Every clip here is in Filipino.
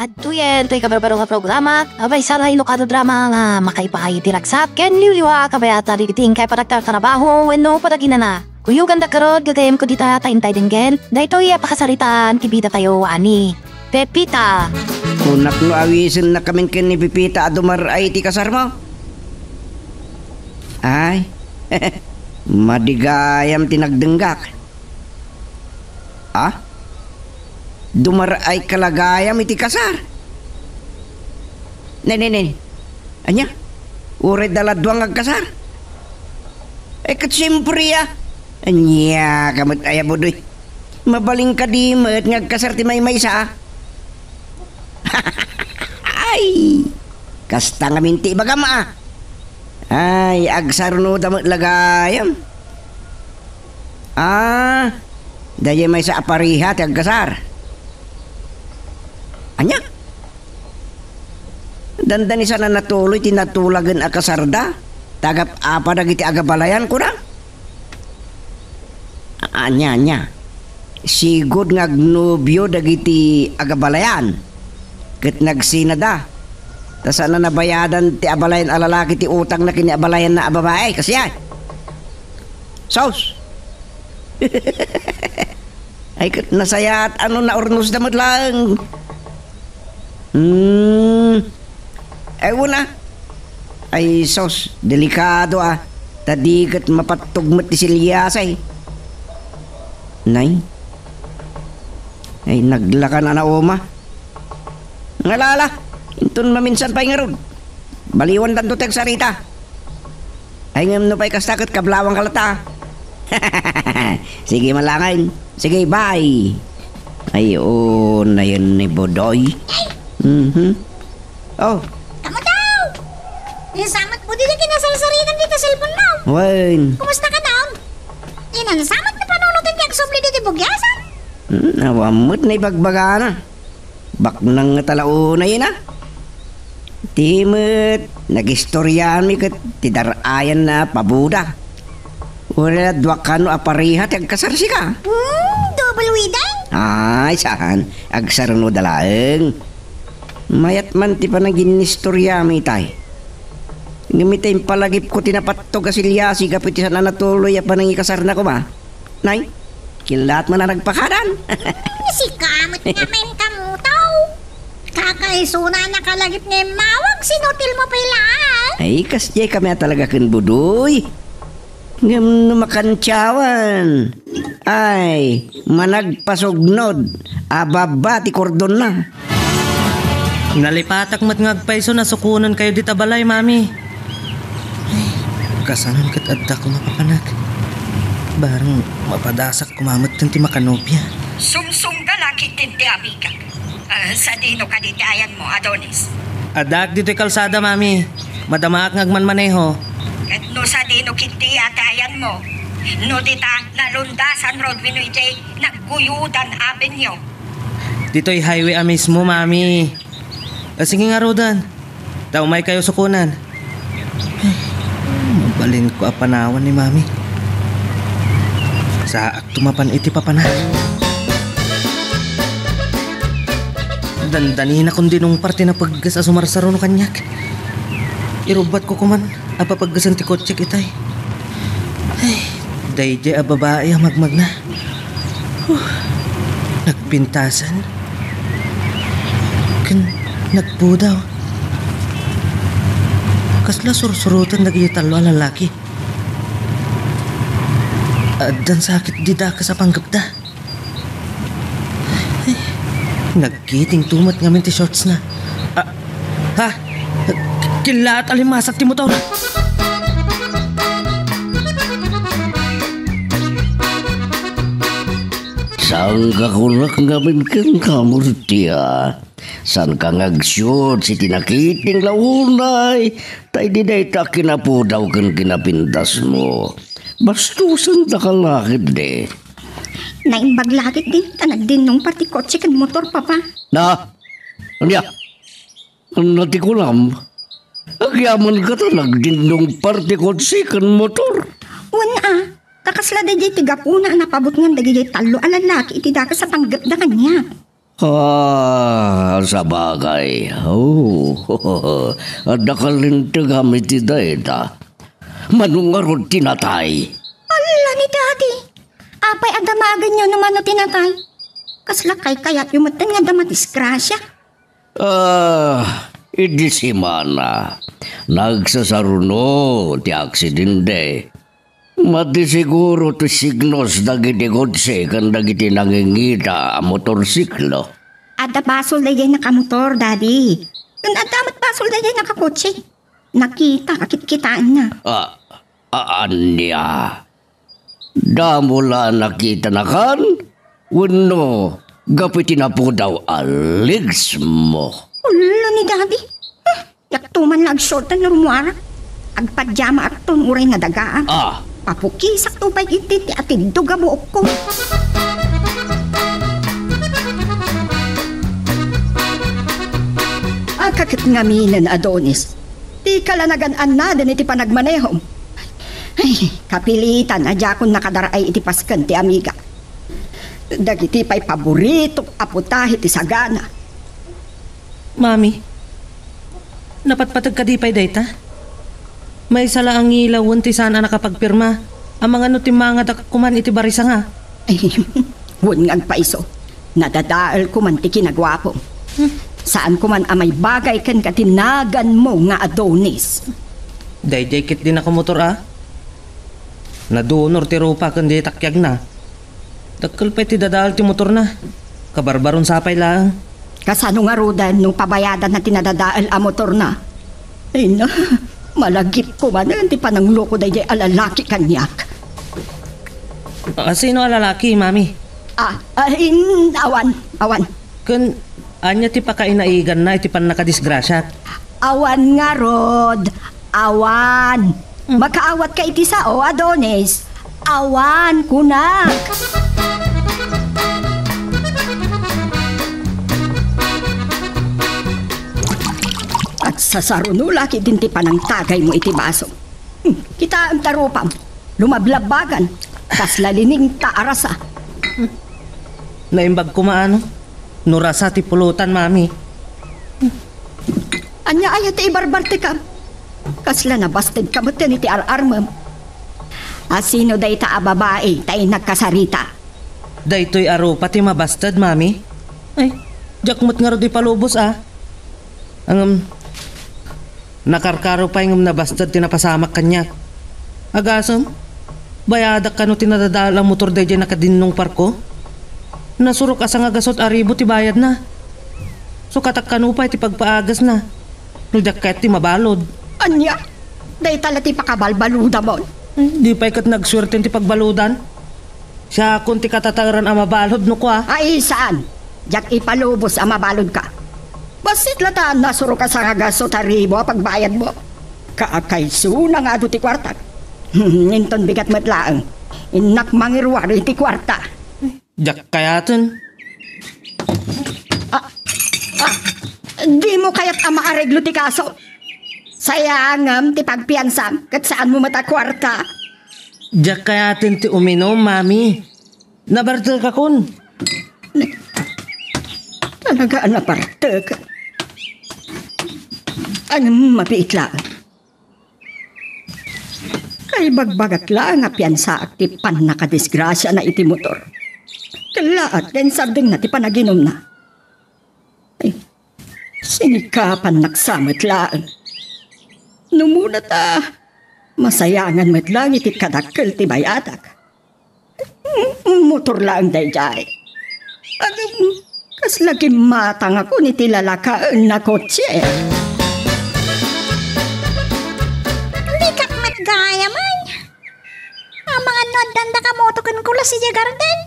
At tuyen, to'y kabarbaro nga programa, abay sana ilokado drama nga makaipahay diragsak, ken liwliwa kabayata rigiting kay paragtar tarabaho, wenno paragina na. Kuyo ganda karod, gagayam ko dita taintay dinggen, dahito'y pakasaritaan, kibida tayo ani. Pepita. Kunak no awisin na kamin ken ni Pepita adumar ay ti kasar mo. Ay, madigayam tinagdenggak. Ah? Dumar ay kalagayam iti kasar. Nen. Anya? Ure daladwang agkasar. Eh kat siyempre Anya, kamot aya budoy. Mabaling ka di met ngagkasar ti may sa. Ay, kasta nga minti bagama. Ay, agsarno damot lagayam. Daya may sa apariha ti agkasar. Anya? Dandan isa na natuloy tinatulagan akasarda. Tagap apa dagiti agabalayan ko na? Anya. Sigod ngagnobyo dagiti agabalayan. Ket nagsinada. Ta sana nabayadan ti abalayan alalaki ti utang na kiniabalayan na ababae kasi yan. Sos. Ay ket nasayat ano na ornos damot lang. Ewan na. Ay sos, delikado Tadigat mapatugmat ti silyasay. Nay. Ay naglakan na oma. Ngalala, intun maminsan pa'y ngarod. Baliwan tanto teg sarita. Ay ngam no pa'y kastakot kablawang kalata. Sige malangain. Sige, bye. Ayun na yun ni Bodoy. Oh. Kamu daw? Samat mo din kinasalsaritan dito sa cellphone mo. Wen. Kumusta ka daw? Samat na panunutin niya subli dito bugyasan. Nawamot na ibagbagana. Bak nang talauna yun Timot, nag-istoryahan mi kat tidarayan na pabuda. Wala dwakano apariha ti agkasarsi ka. Double widay? Ay, saan? Agsarno dalaeng. Mayat man ti panagin istorya mi tay. Ngamitay palagip ko tinapatog asilyasi kapit isa na natuloy a panangikasar na ko ba? Nay, kilat mo na nagpakadan. Si kamot nga men kamutaw. Kakaisuna na kalagip nga mawag sinutil mo pilaan. Ay, kasjay kami talaga ken budoy. Ngam makantsawan. Ay, managpasugnod. Ababa ti kordon na. Nalipatak mat ngagpaiso na sukunan kayo dita balay, mami. Ay, kasanan kat adda ko mapapanak. Barang mapadasak kumamot ti makanopya. Sumsum galaki tinti amiga. Sa dino ka ditayan mo, Adonis. Adak dito'y kalsada, mami. Madamaak ngagmanmaneho. At no sa dino kinti atayan mo. No dita nalundasan road winuitay nagguyudan avenue. Dito'y highway mismo, mami. Sige nga, Rodan. Taumay kayo sukunan. Mabalin ko apanawan ni mami. Saak tumapan iti papana. Dandanin akong dinong parte na paggas asumarsaro no kanyak. Irubat ko kuman apapaggasan ti kotse kitay. Ay, dayjay a babae magmag na. Nagpintasan. Nagpudaw. Kasla sursurutan nagitalo ang lalaki. Dan sakit dida ka sa panggapda. Nagkiting tumat ngamin ti shorts na. Kilaat alimasak ti motor. Saan ka kunak ngamin kang kamurtiya? San ka ngagsyot si tinakiting launay, tay di day ta kinapudaw kan kinapintas mo. Bastusan ta kalakit de. Naimbag lagit din, tanag din nung party kotse kan motor, papa. Na? Anya? Natikulam? Agyaman ka tanag din nung party kotse kan motor. Una, takasla da jay tigapuna napabot nga da jay talo alalaki iti daka sa panggap da kanya. Sa bagay. Ada kalinta gamit ti dayta. Manungarod tinatay. Ala ni Daddy. Apay adamagan nyo naman no tinatay. Kaslakay kaya yumatan nga damatisgrasya. Idi si Mana. Nagsasaruno ti aksidente. Mati siguro ti signos dagiti godse kan dagiti nangingita a motorsiklo. Ada basol na yan nakamotor, Daddy. Kung adamat basol na yan nakakotse. Nakita, kakit-kitaan na. Anya? Damula nakita na kan? Wano, gapiti na po daw aligs mo. Ulo ni Daddy. Yaktuman na agsortan na rumwara. Agpadyama at tunuray na dagaan. Papukisak tupay ititi at tinduga buok ko. Kakit nga minan, Adonis. Di kalanagan na din iti panagmanehom. Ay, kapilitan, adya kong nakadaray iti paskan ti amiga. Dagiti pa'y paborito, aputahi ti sagana. Mami, napatpatag ka di pa'y dayta? May sala ang ilawon ti sana nakapagpirma. Ang mga nutimanga kuman iti barisa nga. Ay, huwag ngagpaiso. Nadadaal kuman ti kinagwapo. Saan kuman amay bagay kan katinagan mo nga Adonis. Dayjay-kit din ako motor Nadunor ti rupa kundi takyag na. Dakkel pa ti dadaal ti motor na. Kabarbaron sapay lang. Kasano nga rodan nung pabayadan na tinadadaal a motor na. Ay na, malagip ko man ti panangloko dayjay alalaki kanyak. Sino alalaki, Mami? Awan. Kun anya ti pakainaigan na iti pan nakadisgrasya. Awan nga, Rod. Awan. Makaawat ka iti sao, Adonis. Awan, kunak. At sa sarunulaki din ti panang tagay mo iti baso. Kita ang tarupam. Lumablabagan. Tas lalining taarasa. Naimbag ko maano? Nurasa ti pulutan, Mami. Anya ayat ti ibarbarte ka. Kasla na basted ka mo iti ar-armam. Asino day ta a babae tayo nagkasarita. Daytoy aro pati mabastad, Mami. Ay, jakmot nga ro di palubos Ang nakarkaro pa yung nabastad tinapasamak kanya. Agasom, bayadak ka no tinadadalang motor day dyan nakadinnong parko. Nasurok asang agasot aribo ti bayad na. So katak kanupa iti pagpaagas na. Nudak kahit ti mabalod. Anya, day tala ti pakabalbaluda mo. Di pa ikat nagswerte ti pagbaludan. Siya kung ti katataran ang mabalod no ko Ay saan? Jak ipalubos ang mabalod ka. Basit lataan nasurok asang agasot aribo pagbayad mo. Kaakayso na nga do ti kwarta. Ninton bigat matlaang. Inak mangirwari ti kwarta. Jak kayatin. Di mo kaya't maareglo ti kaso. Sayangam ti pagpiansam kat saan mo matakwarta. Jak kayatin ti uminom, Mami. Nabartel ka kun. Talaga napartag. Anong mapiit lang? Kay bagbagat lang nga piansa ti pan nakadisgrasya na iti motor. Kalaat din sabding na ti panaginom na. Ay, sinikapan naksamit lang. Numuna ta, masayangan met lang iti kadakkel ti bayadak. Motor lang dayjay. Kas lagi matang ako ni ti lalakaan na kotse. Likat met gaya man. Ang mga nodanda ka motokan kula si Jagarden.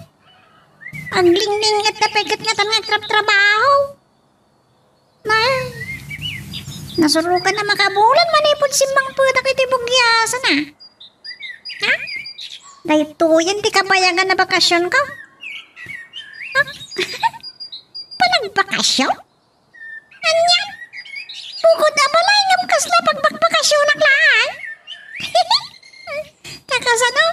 Ang lingling at napegat nga tan nga trabaho. Nasurukan na makabulan manipod simbang putak iti bugyasan na. Ha? Dahito yan ti kabayagan na bakasyon ko. Ha? Panagbakasyon? Anyan? Bukod na balay ngam kasla pagbakbakasyon ang laan. Kakasano?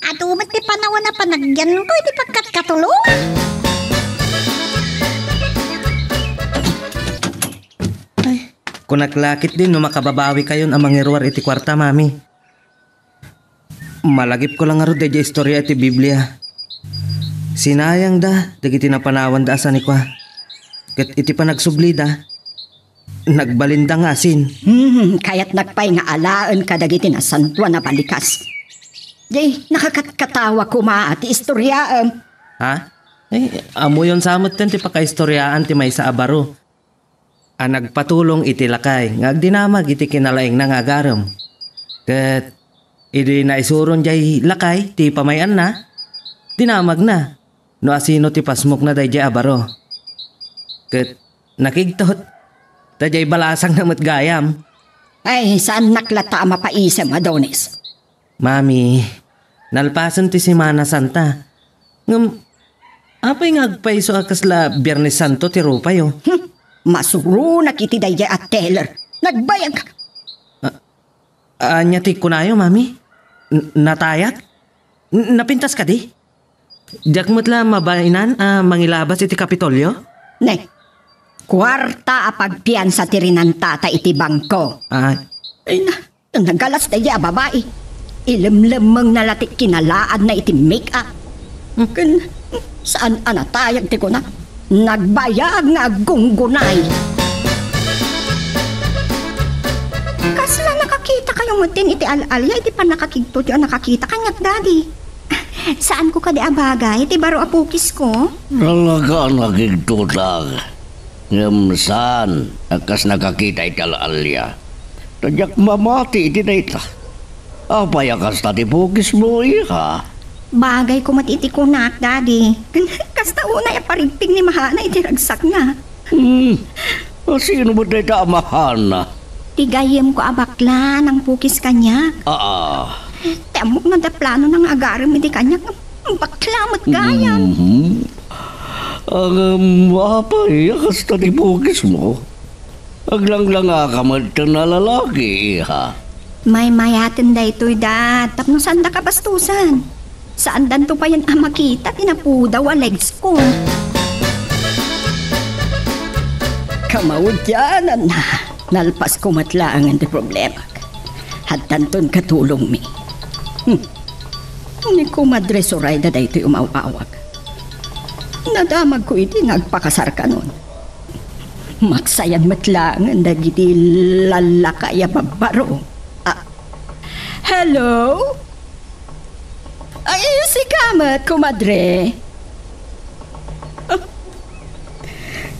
At umat ti panawan na panagyan ko iti pagkat katulungan. Kung naklakit din no makababawi kayon ang mangirwar iti kwarta, mami. Malagip ko lang aro da istorya iti Biblia. Sinayang da, dagiti napanawan da asan ni kwa. Ket iti panagsubli da, nagbalinda nga asin. Kaya't nagpay nga alaan kadagiti na santuan na balikas. Jay, nakakatkatawa ko ati istorya. Ha? Amo yon samot ten ti pakaistoryaan ti may sa abaro. Nagpatulong iti lakay, ngagdinamag iti kinalaing nangagarem. Ket idi naisuron jay lakay, ti pamayan na, dinamag na. No asino ti pasmok na day jay abaro. Ket nakigtot, dayjay balasang namat gayam. Ay, saan naklata mapaisem, Adonis? Mami, nalpasan ti Semana Santa. Apay ngagpaiso akasla Biyernes Santo ti rupayo. Masuro nakiti dayjay at teller. Nagbayag ka. Anya ti kunayo, mami? Natayat? Napintas ka di? Diyak mo't lang mabainan mangilabas iti Kapitolyo? Ne, kwarta apagpian sa tirinan tata iti bangko. Ay na, nagalas dayjay babae. Ilimlemeng nalatik kinalaan na iti make-up. Saan anatayag ti ko na? Nagbayag nga gunggunay. Kasla nakakita kayo mo din iti alalya, iti pa nakakigto ti nakakita kanyak daddy. Saan ko kadi abagay, iti baro apukis ko? Talaga nakigto lang. Ngamsan, akas nakakita iti alalya. Tadyak mamati iti na ita. Apay akas tati pukis mo iha. Bagay ko matiti ko nak, daddy. Kasta una parigping ni Mahana iti ragsak na. Sino mo na ita Mahana? Tigayem ko abakla ng pukis kanya. Temok na da plano ng agaram iti kanya. Baklamot gayam. Ang apay akas tati pukis mo. Aglang-lang akamad ka na lalaki iha. May mayatin da ito'y dat. Tapno saan da kabastusan? Saan danto pa yan makita? Tinapudaw ang legs ko. Kamawudyanan na. Nalpas ko matlaangan di problema. Haddanton katulong mi. Ni ko madresoray da ito'y umawawag. Nadamag ko iti nagpakasar ka nun. Maksayan matlaangan da giti lalakaya babaro. Hello? Ay, si Kamat, kumadre.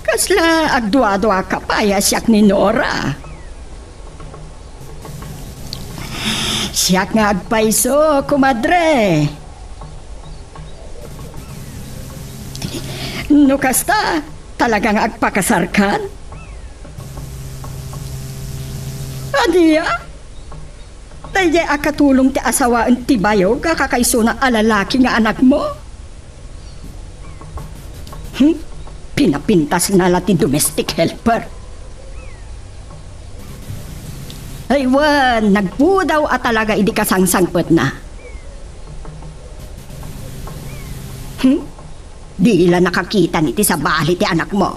Kasla agdwa-dwa ka pa, siyak ni Nora. Siyak nga agpaiso, kumadre. No kasta, talagang agpakasarkan? Adiya? Dayjay akatulong ti asawaan ti bayo kakakaiso na alalaki nga anak mo? Pinapintas na la ti domestic helper. Aywan, nagpudaw at talaga idi kasangsangpot na. Di ila nakakita niti sa bali ti anak mo.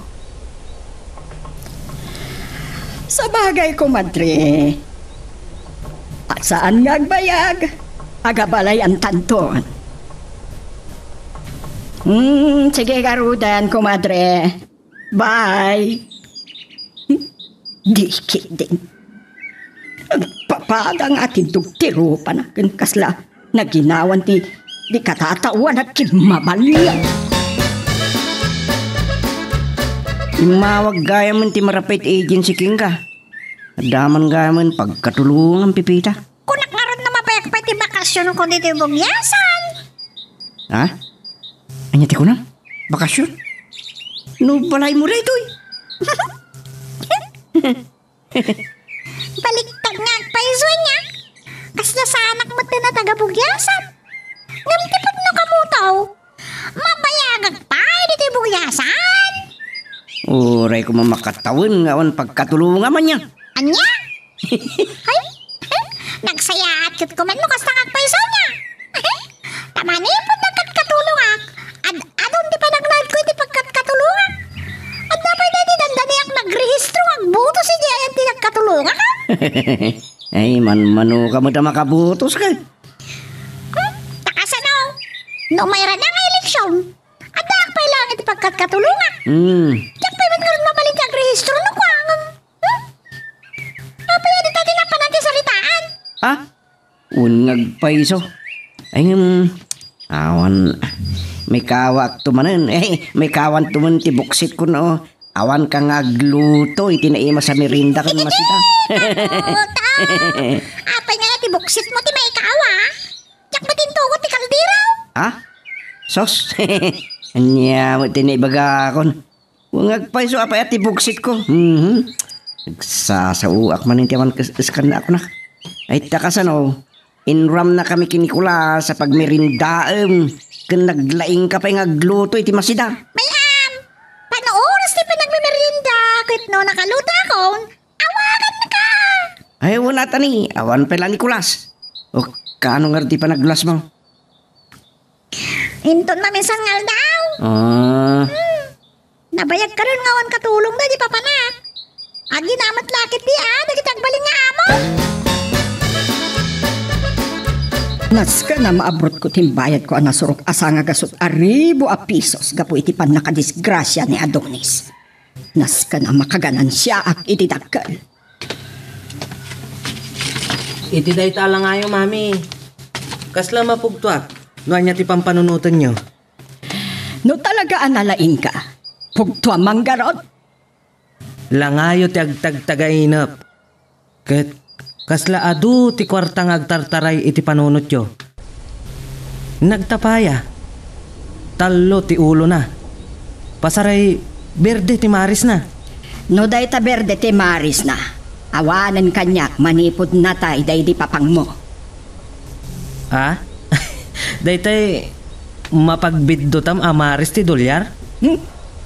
Sa bagay ko, madre. Saan nga agbayag? Agabalay ang tanton. Sige garudan, kumadre. Bye. Dikit din. Papadang atin tugtiro pa na kasla na ginawan ti di katatawan at kinmabalya. Imawag gaya man ti marapit agency king ka. Adaman gaya man pagkatulungan pipita. Kunak nga ron na mapayak pa ti bakasyon ko dito yung bugyasan. Ha? Anyati ko na? Bakasyon? No balay mo rin ito eh. Baliktad nga agpaiso niya. Kasla sa anak mo na taga-bugyasan. Ngamtipag no kamutaw. Mabayagag pa dito yung bugyasan. Uray ko mamakatawin ngawan pagkatulungan man niya. Anya? Ay, nagsaya at kit kuman mo kasta agpaiso niya. Tamanin po nagkatulungak. Adon di pa nagnad ko iti pagkatulungak. At napay na di dandaniak nagrehistro ang buto si Diyan ti Ay, mano ka mo na makabutos ka. Takasan o. No mayroon na nga eleksyon. At daak pa lang iti pagkatkatulungan. Diyak pa man karoon mabalin kag rehistro no kwang. Apa yan ito tinakpan natin salitaan? Ah? Ungag paiso. Ay, awan. May kawak tumanan. May kawan tuman ti buksit ko no. Awan ka nga gluto. Itinaima sa merinda ka naman sita. Puta! Apay nga ti buksit mo ti maikawa. Diyak ba tintugot ti kaldiraw? Ah? Sos? Anya mo tinaibaga akon. Ungag paiso apay at ti buksit ko. Nagsasauak man yung tiyaman kaskan na ako na. Ay takasan o. Inram na kami kinikula sa pagmerindaem. Kung naglaing ka pa yung agluto iti masida. Paano oras ti pinagmimerinda? Kahit no nakaluto akon, awagan na ka! Ay wala tani. Awan pala Nicolas. O kano nga di pa naglas mo? Inton maminsan ngal daw. Nabayag ka rin ngawan katulong na di pa panak. Agi namat lakit di nagitagbalin nga amo. Nas ka na maabrot ko timbayad ko anasurok asa nga gasot aribo a pisos gapo iti pan nakadisgrasya ni Adonis. Nas ka na makaganan siya ak iti dakkel. Iti day tala nga yung mami. Kasla mapugtuak. Nuan niya ti pampanunutan nyo. No talaga analain ka. Pugtua manggarot. Langayo ti agtagtagainap. Ket kasla adu ti kwartang agtartaray iti panunot yo. Nagtapaya. Talo ti ulo na. Pasaray berde ti maris na. No day ta berde ti maris na. Awanan kanyak manipod na tay day di papang mo. Ha? Daytay mapagbidutam amaris ti dolyar?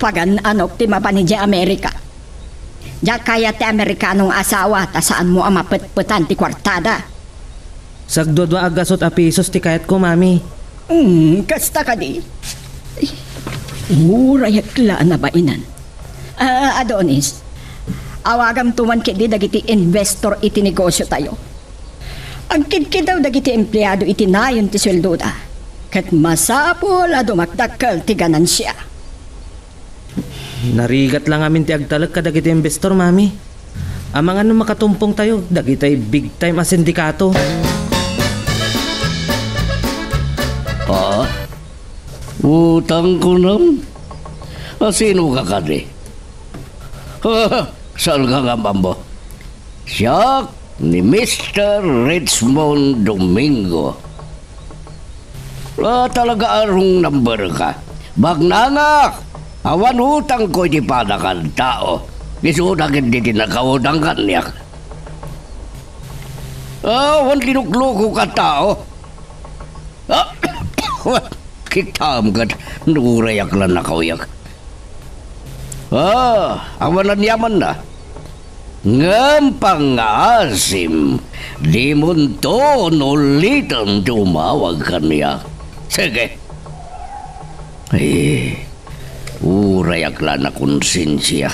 Pagan anok ti mapanidya Amerika. Diya kaya ti Amerikanong asawa ta saan mo ang mapetpetan ti kwartada. Sagdodwa agasot a pisos ti kayat ko, mami. Kasta ka di. Murayak la na ba inan? Adonis, awagam tuman kidi dagiti investor iti negosyo tayo. Ang kidkid daw dagiti empleyado iti nayon ti sweldo da. Ket masapol a dumakdakkel ti ganansya. Narigat lang amin ti agtalag kadagiti investor, mami. Amang ano makatumpong tayo, dagitay big time a sindikato. Utang ko nam? Sino ka kadi? Saan ka nga mambo? Siya ni Mr. Richmond Domingo. Talaga arong number ka. Bagnangak! Awan utang ko di padakan tao. Isudag hindi tinakaudang kanyak. Awan linukloko ka tao. Kitam ka, nurayak lang nakauyak. Awan na niyaman na. Ngampang asim, di munto nulitan tumawag kaniya. Sige. Urayak lang na konsensya.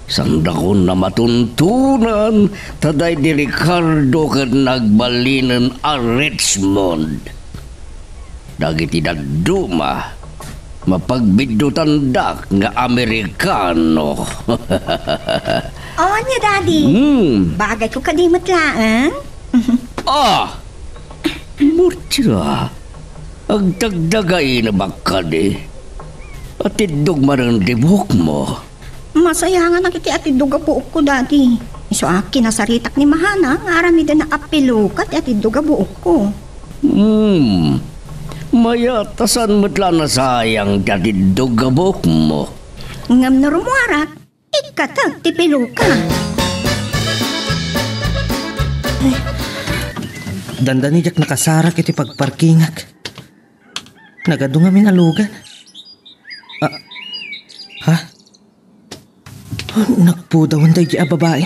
Sanda ko na matuntunan, taday di Ricardo ka nagbalinan a Richmond. Dagiti daduma, mapagbidutan dak nga Amerikano. Oo niya, Daddy. Bagay ko kadimot lang. Murtya, agdagdagay na baka di. At idog marang dibuk mo. Masaya nga nakiti at iduga buok ko dati. So akin nasaritak ni Mahana, nga aramida na apilukat at iduga buok ko. Mayatasan mo't lang na sayang dati dugabok mo. Ngam na rumuarak, ikatag tipiluka. Dandan ni Jack nakasarak iti pagparkingak. Nagadunga min alugan. Nakpudawan tayo di babae.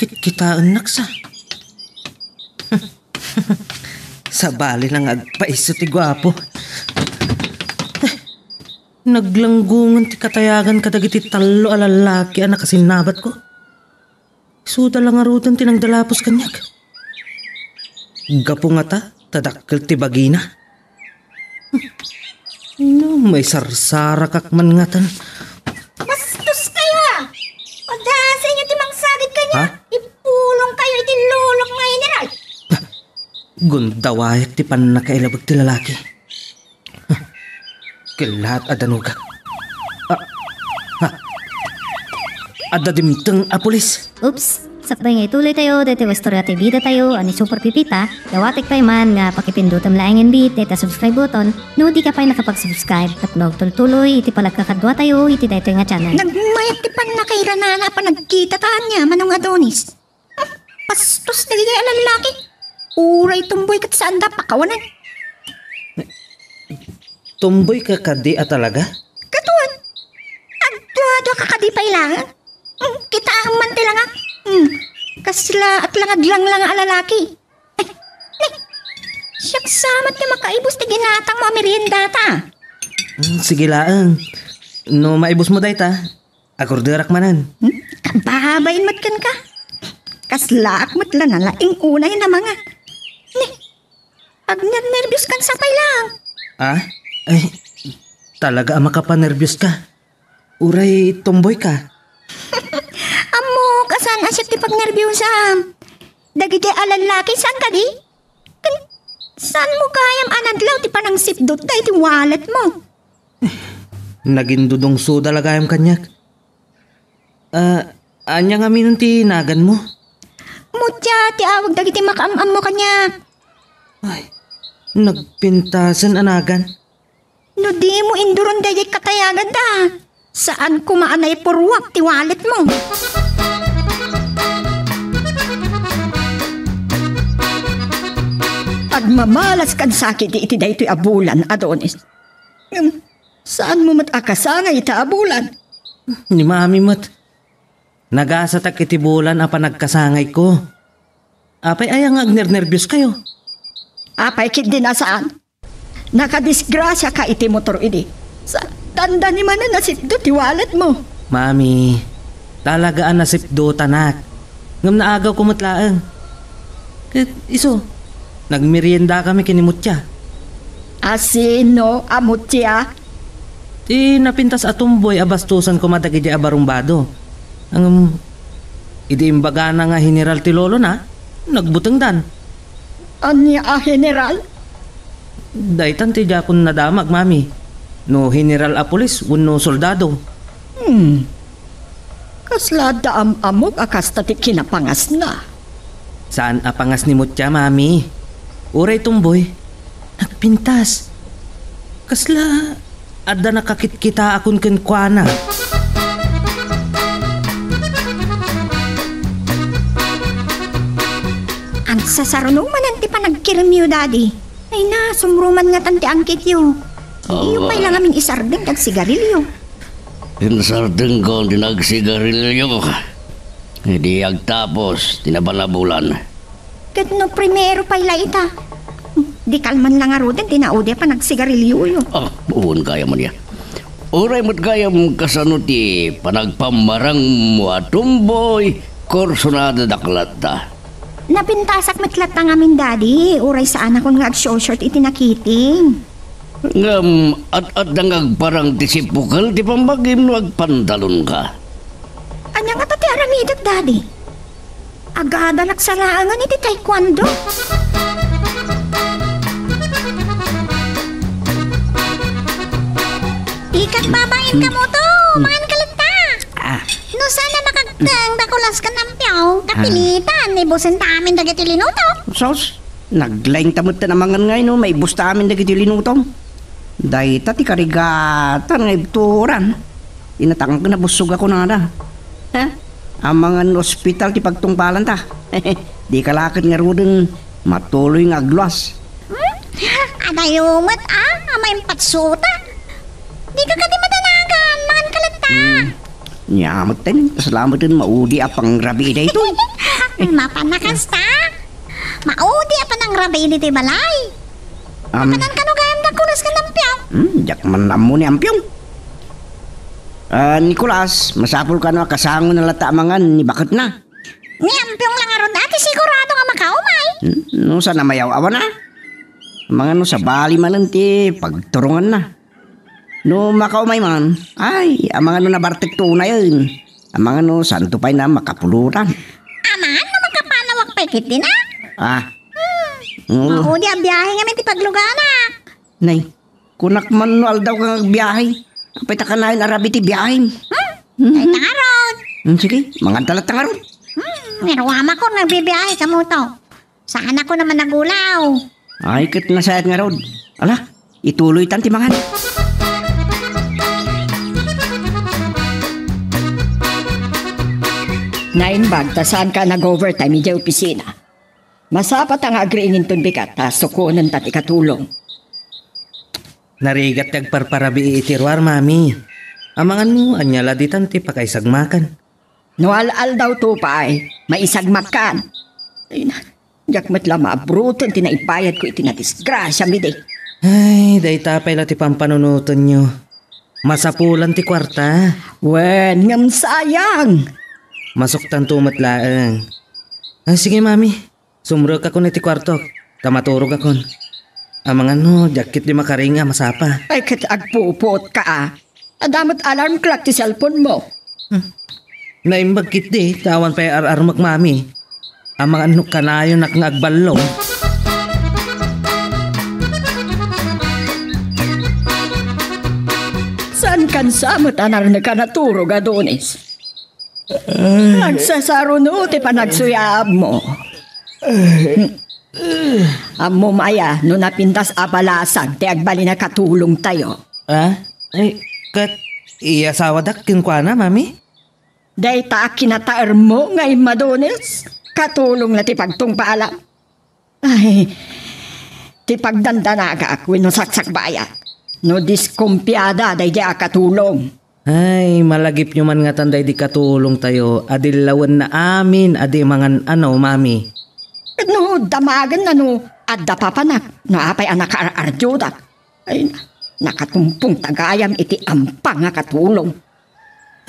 Kitaan naksa. Sa bali lang agpaiso ti gwapo. Naglanggungan ti katayagan kadagiti talo alalaki ang nakasinabat ko. Suda lang nga rutan tinangdalapos kanyak. Gapo nga ta, tadakkel ti bagina. No, may sarsara kakman nga tan. Bastos kayo ah! Pagdasa inyo ti mangsagit kanya. Ha? Ipulong kayo iti lulok nga general. Gundawayak ti panakailabag ti lalaki. Kilahat adanuga. Ada dimteng a pulis. Oops! Sakbay nga ituloy tayo, dati wastorya ti bida tayo, ani super pipita, gawatik pa man nga pakipindutam laing bit, data subscribe button, no di ka pa nakapag-subscribe, at magtuloy iti palagkakadwa tayo, iti dito nga channel. Nagmayat ti pan na kay Ranana pa nagkita taan niya, manong Adonis. Pastos na gaya lalaki. Uray tumboy kat saan da pakawanan. Tumboy ka kadi a talaga? Katuan. Agdwa ka kadi pa ilangan. Kita ang manti lang ah. Kasla at langad lang alalaki. Siyak samat niya makaibos ti ginatang mo merienda ta. Sige laang. No maibos mo day ta. Akorderak manan. Kababayin matkan ka. Kasla ak matla na laing unay na mga. Pag nervyos kan sapay lang. Ah? Ay, talaga ama ka pa nervyos ka. Uray tomboy ka. Amo, kasan asyak ti pag nervyosam. Dagiti alalaki, saan ka di? Saan mo kayam anadlaw ti panang sipdot da iti wallet mo? Naging dudong suda lagayam kanyak. Anya nga minun ti nagan mo? Mutya, ti awag dagiti makaamam mo kanya. Ay, nagpintasan anagan. No di mo induron dayay katayagan da. Saan kumaanay purwak ti wallet mo? Pagmamalas kan sakit iti daytoy abulan, Adonis. Saan mo matakasangay ita abulan? Ni mami mat. Nagasatak iti bulan apa nagkasangay ko. Apay ayang agner-nervyos kayo. Apay kit din asaan? Nakadisgrasya ka iti motor ini. Sa tanda ni manan nasipdo ti wallet mo. Mami, talagaan nasipdo tanak. Ngam naagaw ko matlaang. Iso, nagmerienda kami kinimutya. Asino, amutya? Ti napintas atumboy abastusan ko madagi di abarumbado. Ang idiimbaga na nga general ti lolo na, nagbuteng dan. Anya a general? Daitan ti jakon nadamag, mami. No general a pulis, no soldado. Kasla daam-amok akasta ti kinapangas na. Saan apangas ni mutya, mami? Uray tumboy, nagpintas. Kasla, adda nakakit-kita akon kenkwana. Ang sasarunong mananti pa nagkirimyo, daddy. Ay na, sumruman nga tanti angkit yu. Iyo pa'y lang aming isardeng nagsigarilyo. Insarteng ko dinagsigarilyo. Hindi agtapos, tinabalabulan. Kat no primero pa'y laita. Di kalman lang aruden, tinaudi pa nagsigarilyo yu. Buon kaya mo niya. Uray mo't kaya mo kasanuti, panagpamarang mo atumboy, korsonada daklat ta. Napintasak matlat na ngamin, daddy. Uray saan akong nag-short iti nakiting. Ngam, at nangag parang tisipukal, di pambagim no agpantalon ka. Anya nga tati aramidat, daddy? Agada nagsalaangan iti taekwondo. Ikat babain ka mo to, mga kalanta. No sana makagtang dakulas ka ng piyaw, kapilitan, ibusin ta amin dagiti linuto. Sos, naglaing tamot na namangan ngay no, may busta amin dagiti linutong. Dahil ti karigatan nga ibturan. Inatakang ko na busog ako na na. Ang mga ospital ti pagtungpalan ta. Di kalakit nga rudin matuloy nga agluas. Adayumat may patsuta. Di ka kadi madanagan, mga kalanta. Nyamot din, salamat din maudi apang rabi na ito. Mapanakas ta. Maudi apa ng rabi ni ti balay. Mapanan ka no gayam na kulas ka ng piyaw. Jak man mo ni ampyong. Nicolas, masapul ka na kasango na lata mangan ni bakit na. Niyampyong lang aron dati sigurado nga makaumay. No sa namayaw awan na. Mga no sa bali manan ti pagturungan na. No makaumay man, ay, ang mga no nabartik tunay yun. Ang mga no santo pa'y na makapulutan. Aman, naman ka panawak pa ikit din ah. Ah. Oh. Maudi ang biyahe nga may tipagluganak. Nay, kunak man no aldaw kang biyahe. Apay ta kanahin arabi ti biyahin. Ay tangarod. Sige, mga talat tangarod. Meruama ko nagbibiyahe ka mo to. Saan ako naman nagulaw? Ay, kat nasayat nga rod. Ala, ituloy tan ti mangan. Nainbag, ta saan ka nag-overtime ija opisina? Masapat ang agriingin ton bigat, ta sukunan ta ti katulong. Narigat tagparparabi itirwar, mami. Amangan mo, anyala di tanti pakaisagmakan. No al daw to pa ay, maisagmakan. Ay na, jakmat lama abruton, tinaipayad ko itinadisgrasya mi de. Ay, day tapay lati pampanunutan nyo. Masapulan ti kwarta. Wen, ngam sayang. Masuktan tumatlaang. Ay, sige, mami. Sumrok ako na ti kwarto. Tamaturog ako. Amangan no, jakit di makaringa, masapa. Ay, kat agpupot ka ah. Adamat alarm clock ti cellphone mo. Naimbag kit di, tawan pa'y ar-armak, mami. Amangan no kanayo nakangagbalong. Saan kan samot anar na ka naturog, Adonis? Nagsasaro no, ti panagsuyab mo. Amo maya, no napintas abalasan, ti agbali na katulong tayo. Ah? Ay, kat iasawa dakin kwa na, mami? Day ta kinataer mo ngay Madonis, katulong na ti pagtung paalam. Ay, ti pagdandanaga ako no saksakbayat. No diskumpiyada day di katulong. Ay, malagip nyo man nga tanday di katulong tayo. Adilawan na amin, adi mangan ano, mami. No, damagan na no, adda papanak, no apay anak ar-arjudak. Ay, nakatumpong tagayam iti ampang nga katulong.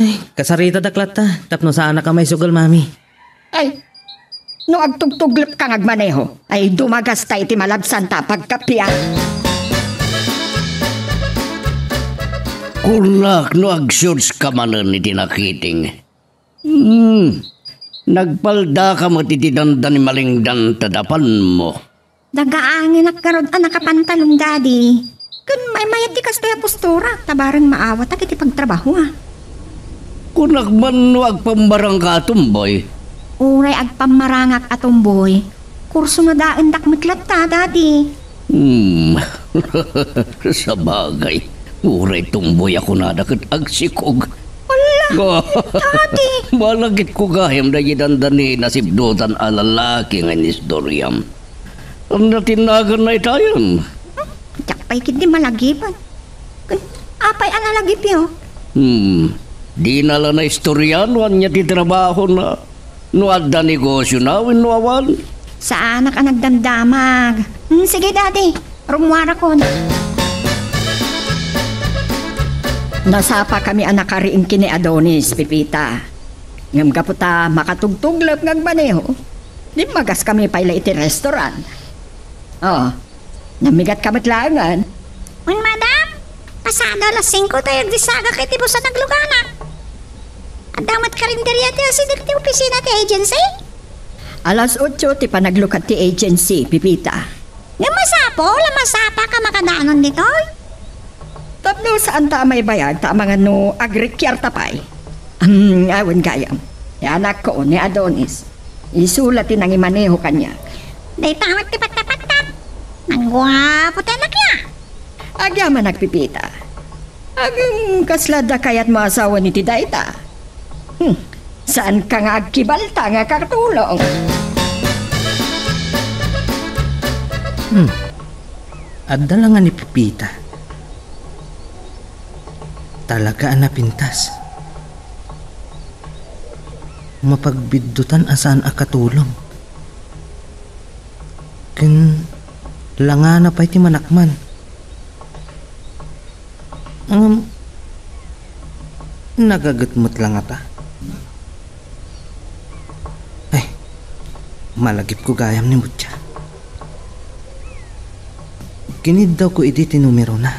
Ay, kasarita daklat ta. Tapno sana ka may sugal, mami. Ay, no agtugtuglip kang agmaneho, ay dumagas ta iti malabsan ta pagkapya. Kunak no agsyuds ka manan iti nakiting. Nagpalda ka matitidandan ni malingdan tadapan mo. Dagaangin akarod anak kapantalong daddy. Kun may mayat di kastaya postura, tabarang maawat ak iti pagtrabaho ha. Kunak man no agpambarang ka tumboy. Uray agpamarangak atumboy. Kurso na daan dakmitlat ta, daddy. Sa bagay. Uray tumboy ako na dakat agsikog. Wala, daddy. Malagit ko gahim na yidandani nasibdutan alalaki nga nisdoryam. Ang natinagan na itayon. Tsakpay kit di malagipan. Kun apay alalagip yo. Di nala na istoryanuan niya ti trabaho na nuadda negosyo na winuawan. Sa anak ang nagdamdamag. Sige, daddy. Rumwara ko. Nasapa kami anak kariing kini Adonis, Pipita. Ngam kaputa makatugtuglap ng maneho. Di magas kami paila iti restaurant. Oh, namigat kamat langan. Un madam, pasada alas 5 tayo agdisaga kay tibo sa naglugana. At damat karinderya ti asidik ti opisina ti agency. Alas 8 ti panaglukat ti agency, Pipita. Nga masapo, lamasapa ka makadaanon dito. Tapno saan ta may bayag ta mga no agrikyar tapay. Awan gayam. Ni anak ko ni Adonis. Isulatin ang imaneho kanya. Day tawag ti pattapatak. Nang gwapo tayo na kaya. Agyaman nagpipita. Agang kaslada kayat mo asawa ni Tidayta. Saan ka nga agkibalta nga kartulong? Adda lang nga ni Pipita. Talaga ang napintas. Mapagbidutan asaan akatulong. Kin langa na pa'y ti manakman. Nagagatmot lang ata. Ay, Malagip ko gayam ni Mutya. Kinid daw ko iti tinumero na.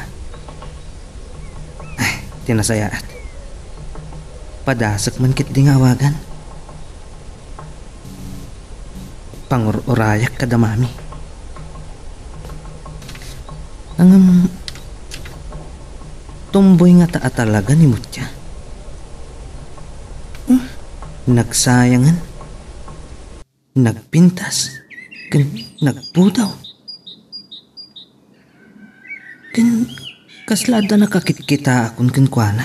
Ay, tinasayaat. Padasak man kit di ngawagan. Pangurayak kada mami. Ang tumboy nga taa talaga ni Mutya. Nagsayangan. Nagpintas. Nagpudaw. Kaslada nakakitkita akong kinkwana.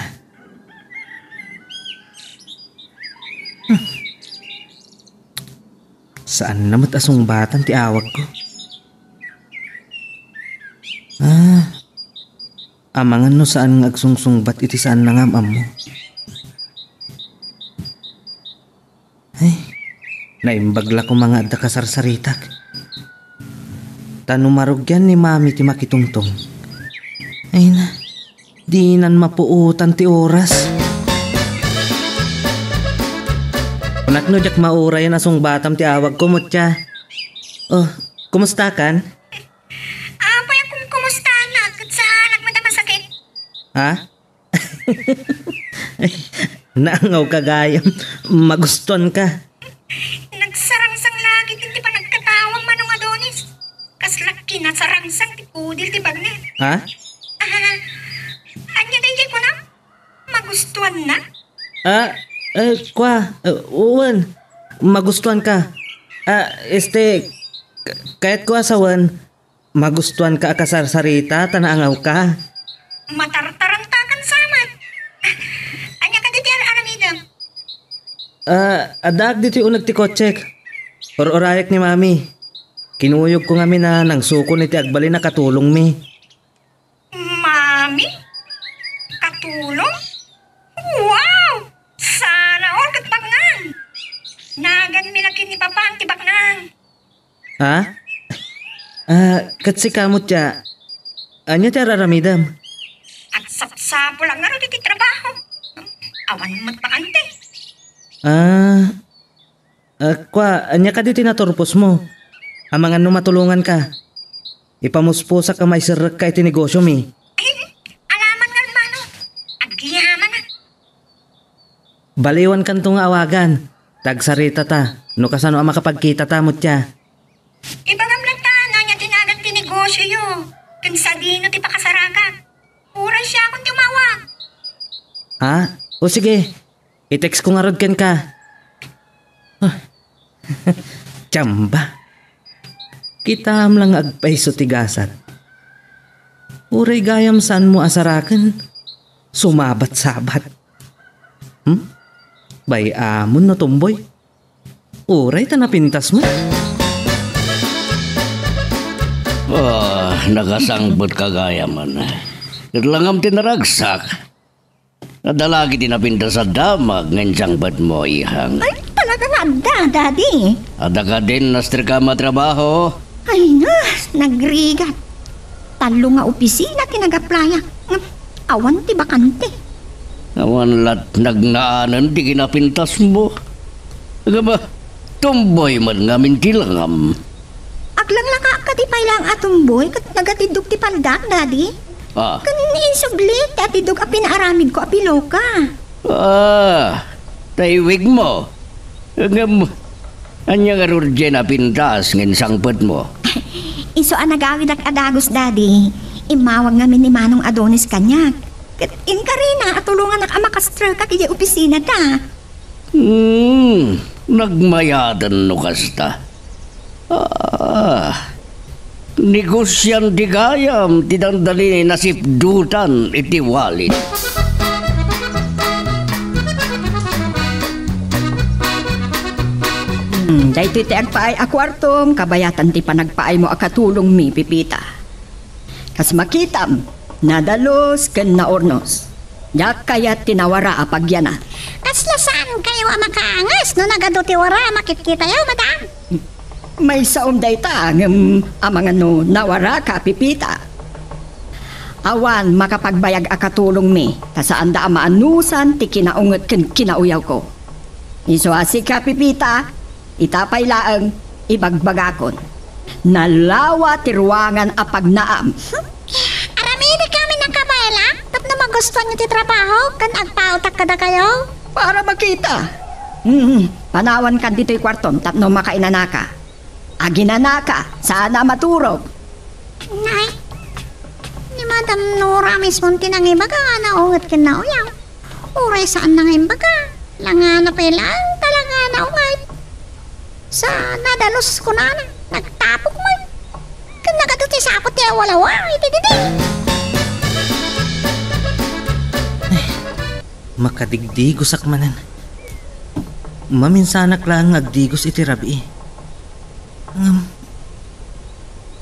Saan namat asong batan ti awag ko? Amangan no saan ngagsungsungbat iti saan nangamam mo. Ay, naimbagla ko mga adda kasarsaritak. Tanumarog yan ni mami ti makitungtong. Ay na, di nan mapuutan ti oras. Unak no jak maura yan asong batam ti awag ko, Mutya. Oh, kumusta kan? Apa yung kumusta na? Sa nagmadamasakit? Ha? Naangaw ka gayam. Magustuhan ka. Nagsarangsang lagi din di pa nagkatawang Manong Adonis. Kaslaki na sarangsang ti pudil ti bagnet. Ha? Anya day ko na? Magustuhan na? Uwan. Magustuhan ka. Kahit ko asawan, magustuhan ka akasarsarita, tanaangaw ka. Matartarantakan saman. Anya ka diti aramidam? Adag dito yung nagtikotsek. Or-orayak ni mami. Kinuyog ko ngami na nang suko ni ti agbali na katulong mi. Mami? Katulong? Wow! Sana all kat bagnang. Nagan mi laki ni Papa ang tibaknang. Ha? Katsi kamot ya. Anya ti araramidam? At sapsapo lang nga rin iti trabaho. Awan mo't bakante. Anya ka di tinaturpos mo. Amangan no matulungan ka. Ipamuspusa ka may sirek ka iti negosyo mi. Ay, alaman nga mano. Agyaman na. Baliwan kan nga awagan. Tagsarita ta. No kasano ang makapagkita ta, Mutya. Ibagam lang ta, no niya tinagang tinegosyo yo. Kansa dino ti pakasarakan. Uray siya akong tumawag. Ha? O sige. I-text ko nga rod ken ka. Tsamba. Kitam lang agpaiso tigasat. Uray gayam saan mo asarakan. Sumabat-sabat. Bay amon no tumboy. Uray ta napintas mo. Nakasangbot kagaya man. Irlangam tinaragsak. Nadalagi tinapinta sa damag ngayon sangbat mo, ihang. Ay, talaga nga, Daddy. Ada ka din, naster ka matrabaho. Ay na, nagrigat. Talo nga opisina kinagaplaya. Awan ti bakante. Awan lat nagnaanan, di kinapintas mo. Aga ba, tumboy man nga mintilangam. Aglang laka ka ti pailang atumboy kat nagatidog ti paldak, Daddy. Kanin sublit, atidog a pinaaramid ko apilo ka. Taiwig mo. Agam, anya nga rurje na pintas ngin sangpet mo. Iso ang nagawid ak adagos, Daddy. Imawag ngamin ni Manong Adonis kanyak. Kat inkarina at tulungan ak amakastra ka kaya opisina ta. Nagmayadan no kasta. Negosyan di gayam, tidandali nasipdutan iti walid. Dahito iti agpaay akwartom, kabayatan ti panagpaay mo akatulong mi, Pipita. Kas makitam, nadalos ken naornos. Yak kaya tinawara apagyana. Kasla saan kayo makaangas no nagaduti wara makikita yaw, madam? May saom dayta amangan no nawara ka, Pipita. Awan makapagbayag akatulong mi, kasaan da maanusan ti kinaunget ken kinauyaw ko. Iso asi ka, Pipita, itapay laeng ibagbagakon. Nalawa ti ruangan a pagnaam. Aramidi kami nakabayla. Tapno magustuhan nyo ti trabaho. Kan agpautak kada kayo. Para makita. Panawan kan dito'y kwarton tapno makainanaka. Aginanaka, sana maturog. Nay, ni Madam Nora mismo tinangibaga na ugat kin na uyaw. Uray saan nangibaga. Langana pa lang talaga na ugat. Sa nadalos ko na nagtapok man. Kan nagatuti sa ako tiya walawa. Itididi. Makadigdigos akmanan. Maminsanak lang agdigos iti rabi.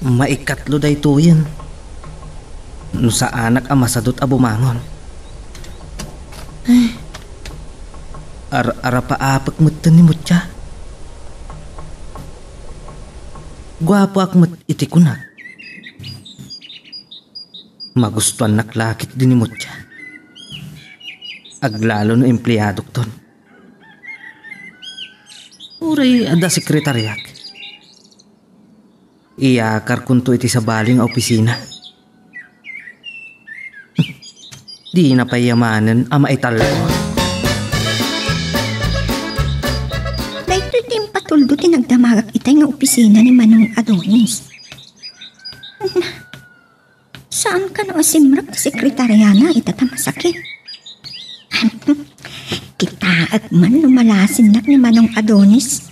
Maikatlo day tuyan. No sa anak amasadot abumangon. Ara paapak mutan ni mutya. Gwapo akmat iti kunak. Magustuhan naklakit din ni mutya. Aglalo no empleyado ton. Uray ada sekretaryak. Iyakar kunto iti sa baling opisina. Di na payamanan ama italo. Dahito iti patuldo tinagdamagak itay nga opisina ni Manong Adonis. Saan ka no asimrak sekretaryana itatamasakit? Kitaag man lumalasin nak ni Manong Adonis.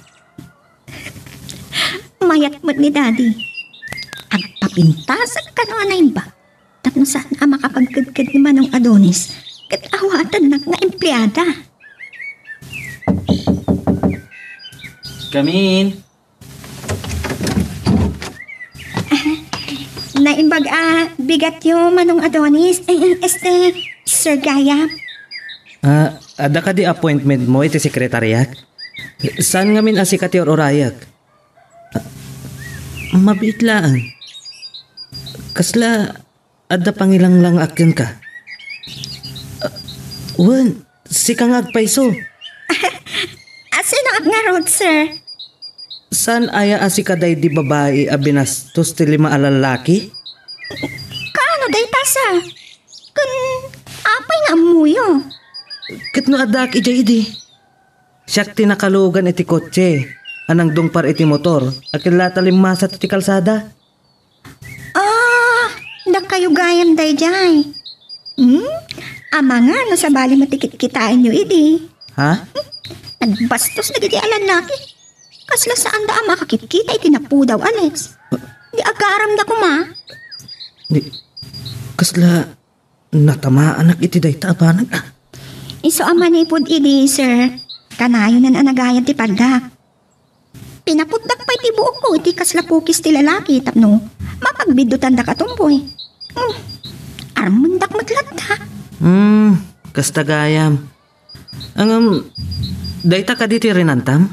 Mayat mo ni Daddy. Agpapintasan ka no anay ba? Tapno saan ang makapagkagkad ni Manong Adonis? Katawatan na nga empleyada. Kamin. Naimbag bigat yo Manong Adonis. Sir Gaya. Ada ka di appointment mo iti sekretariat? Saan nga min asikati or orayak? Mabit lang. Kasla, ada pangilang lang akin ka. Wan, si kang agpaiso. Sino ang nga road, sir? Saan aya asikaday di babae abinastos ti lima alalaki? Kaano day tasa? Kun apay nga amuyo. Kitno adak ijay idi. Siyak tinakalugan iti kotse. Anang dungpar iti motor. Akila talimasa iti kalsada. Kayo gayam day jay. Ama nga no sa bali matikit-kitain nyo idi. Ha? Nagbastos na giti alalaki. Kasla saan da makakit-kita iti napudaw, Alex. Di agaram da ko ma. Kasla natamaan ak iti day tabanag. Iso amanipod idi, sir. Kanayo na anagayan ti padak. Pinaputdak pa iti buok ko iti kasla pukis ti lalaki tapno. Mapagbidutan da katumboy. Armundak matlat ha. Kasta gayam. Dayta ka di ti rinantam?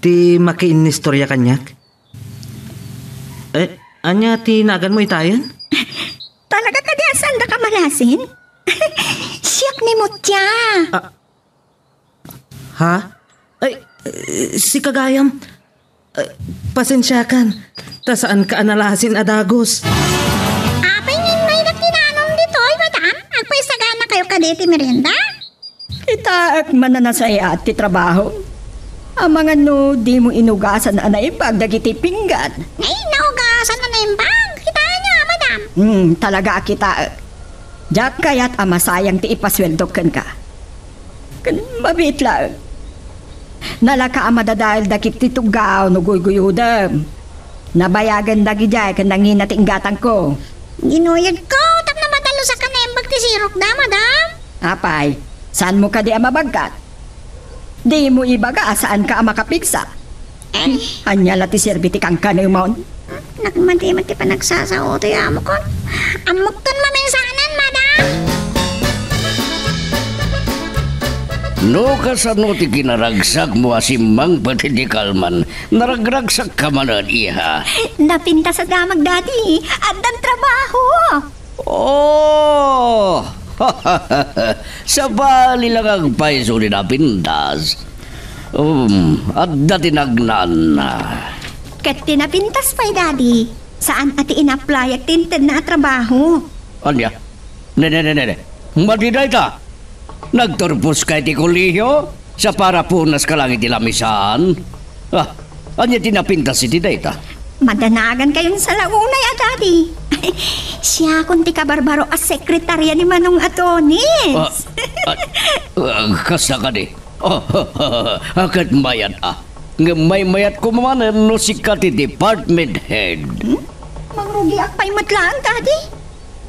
Ti makiinistorya kanyak? Anya ti nagan mo itayan? Talaga ka di asan da ka malasin? Siyak ni Mutya. Ha? Si kagayam. Pasensyakan. Ta saan ka analasin adagos? Kaditi merienda? Itaak man na nasa iya at ti trabaho. Ang mga no, di mo inugasan na naipag dagiti pinggan. Ay, naugasan na naimbag. Kita niya, madam. Talaga kita. Diyak kaya't amasayang ti ipasweldo kan ka. Kan mabit lang. Nalaka amada dahil dakit ti tugaw no guy-guyudam. Nabayagan dagi jay kan nangina ti inggatang ko. Ginuyag ko, tap na matalo sa kanembag ti sirok da, madam. Apay, saan mo ka di amabagkat? Di mo ibaga saan ka makapiksa. Anyala ti serbiti kang kanimon. Nagmati-mati pa nagsasao ti amo ko. Amok ton maminsanan, madam. No kasano ti kinaragsak mo asimang pati di kalman. Naragragsak ka manan iha. Napinta sa damag dati. Adang trabaho. Oh! Sa bali lang ang paiso ni napindas. At dati nagnaan na. Kat tinapintas pa'y, Daddy. Saan ati in-apply at tinted na trabaho? Anya? Ne. Madiday ta. Nagturpos ka iti kolehiyo sa para punas ka lang iti lamisan. Anya tinapintas iti dayta? Madanagan kayon sa launay, Daddy. Siya kung ti kabarbaro as sekretarya ni Manong Atonis. Kasta ka di. Agad mayat May mayat ko mamanan no si kati department head. Mangrugi akpay matlaan, Daddy.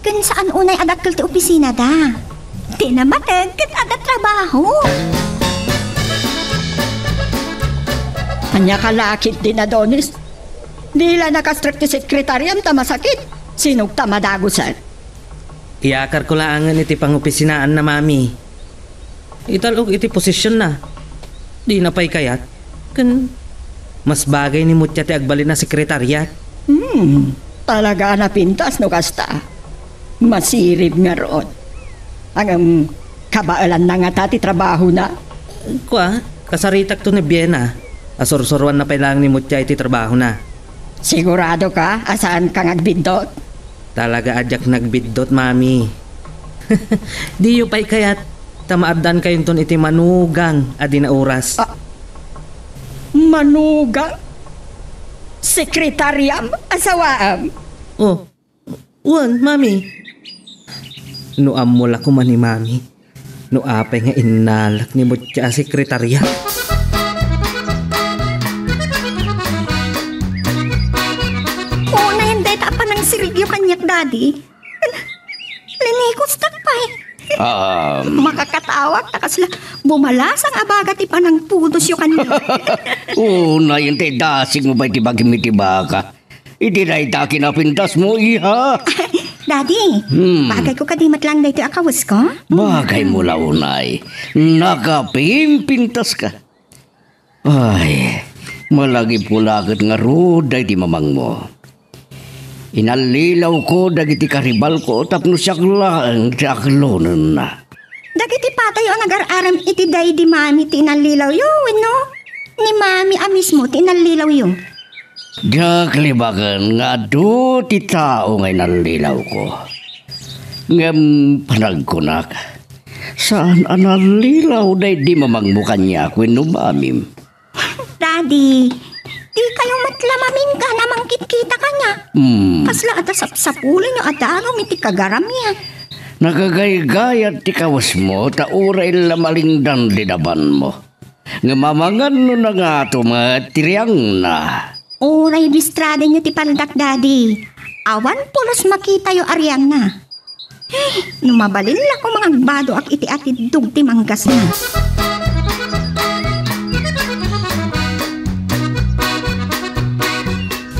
Kan saan unay adakkel ti opisina da? Di na matag kat adat trabaho. Anya kalakit din, Adonis. Dila nakastrek ti sekretaryan ta masakit. Sinug ta madagusan. Iyakar ko laangan iti pangopisinaan na mami. Italog iti posisyon na. Di na pa'y kayat. Kan mas bagay ni Mutya ti agbalin na sekretariat. Talaga na pintas no kasta. Masirib nga roon. Ang kabaalan na nga tati trabaho na. Kwa, kasaritak to ni Biena. Asursuruan na pa'y lang ni Mutya iti trabaho na. Sigurado ka? Asaan kang agbindot? Talaga adyak nagbiddot, mami. Di yu pa'y kayat. Tamaaddan kayon ton iti manugang adi na oras. Manugang? Sekretariam? Asawaam? Oh, uwan, mami. Nuam mula ko man ni mami. Nuapay nga inalak ni Mutya sekretarya. Una hindi pa ng sirigyo kanyak, Daddy. Linikos takpay. Makakatawag na kasla bumalasang abaga ti panang pudos yung kanila. Na yun te dasig mo ba iti bagimitiba ka? Iti na ita kinapintas mo, iha. Daddy, bagay ko kadimat lang dito akawas ko? Bagay mo launay. Nakapimpintas ka. Ay, malagi pulakit nga ruday di mamang mo. Inalilaw ko dagiti karibal ko tapno siyak lang ti aklonan na. Dagiti patayo nag-araram iti day di mami tinalilaw yun, no? Ni mami mismo tinalilaw yun. Daklibagan nga do ti tao ngay nalilaw ko. Ngam panagkunak. Saan analilaw day di mamangmukan niya ko inumamim. Daddy, di kayo matlamaming ka namang kitkita ka niya. Kasla ata sapulin yung adaro miti kagaram niya. Nagagaygayat ti kawas mo, tauray lamalingdan dinaban mo. Nga mamangan no na nga tumatiriang na. Uray distrade niyo ti paldak, Daddy. Awan pulos makita yung aryang na. Numabalin lang ko mga bado ak iti-ati dugti manggas na.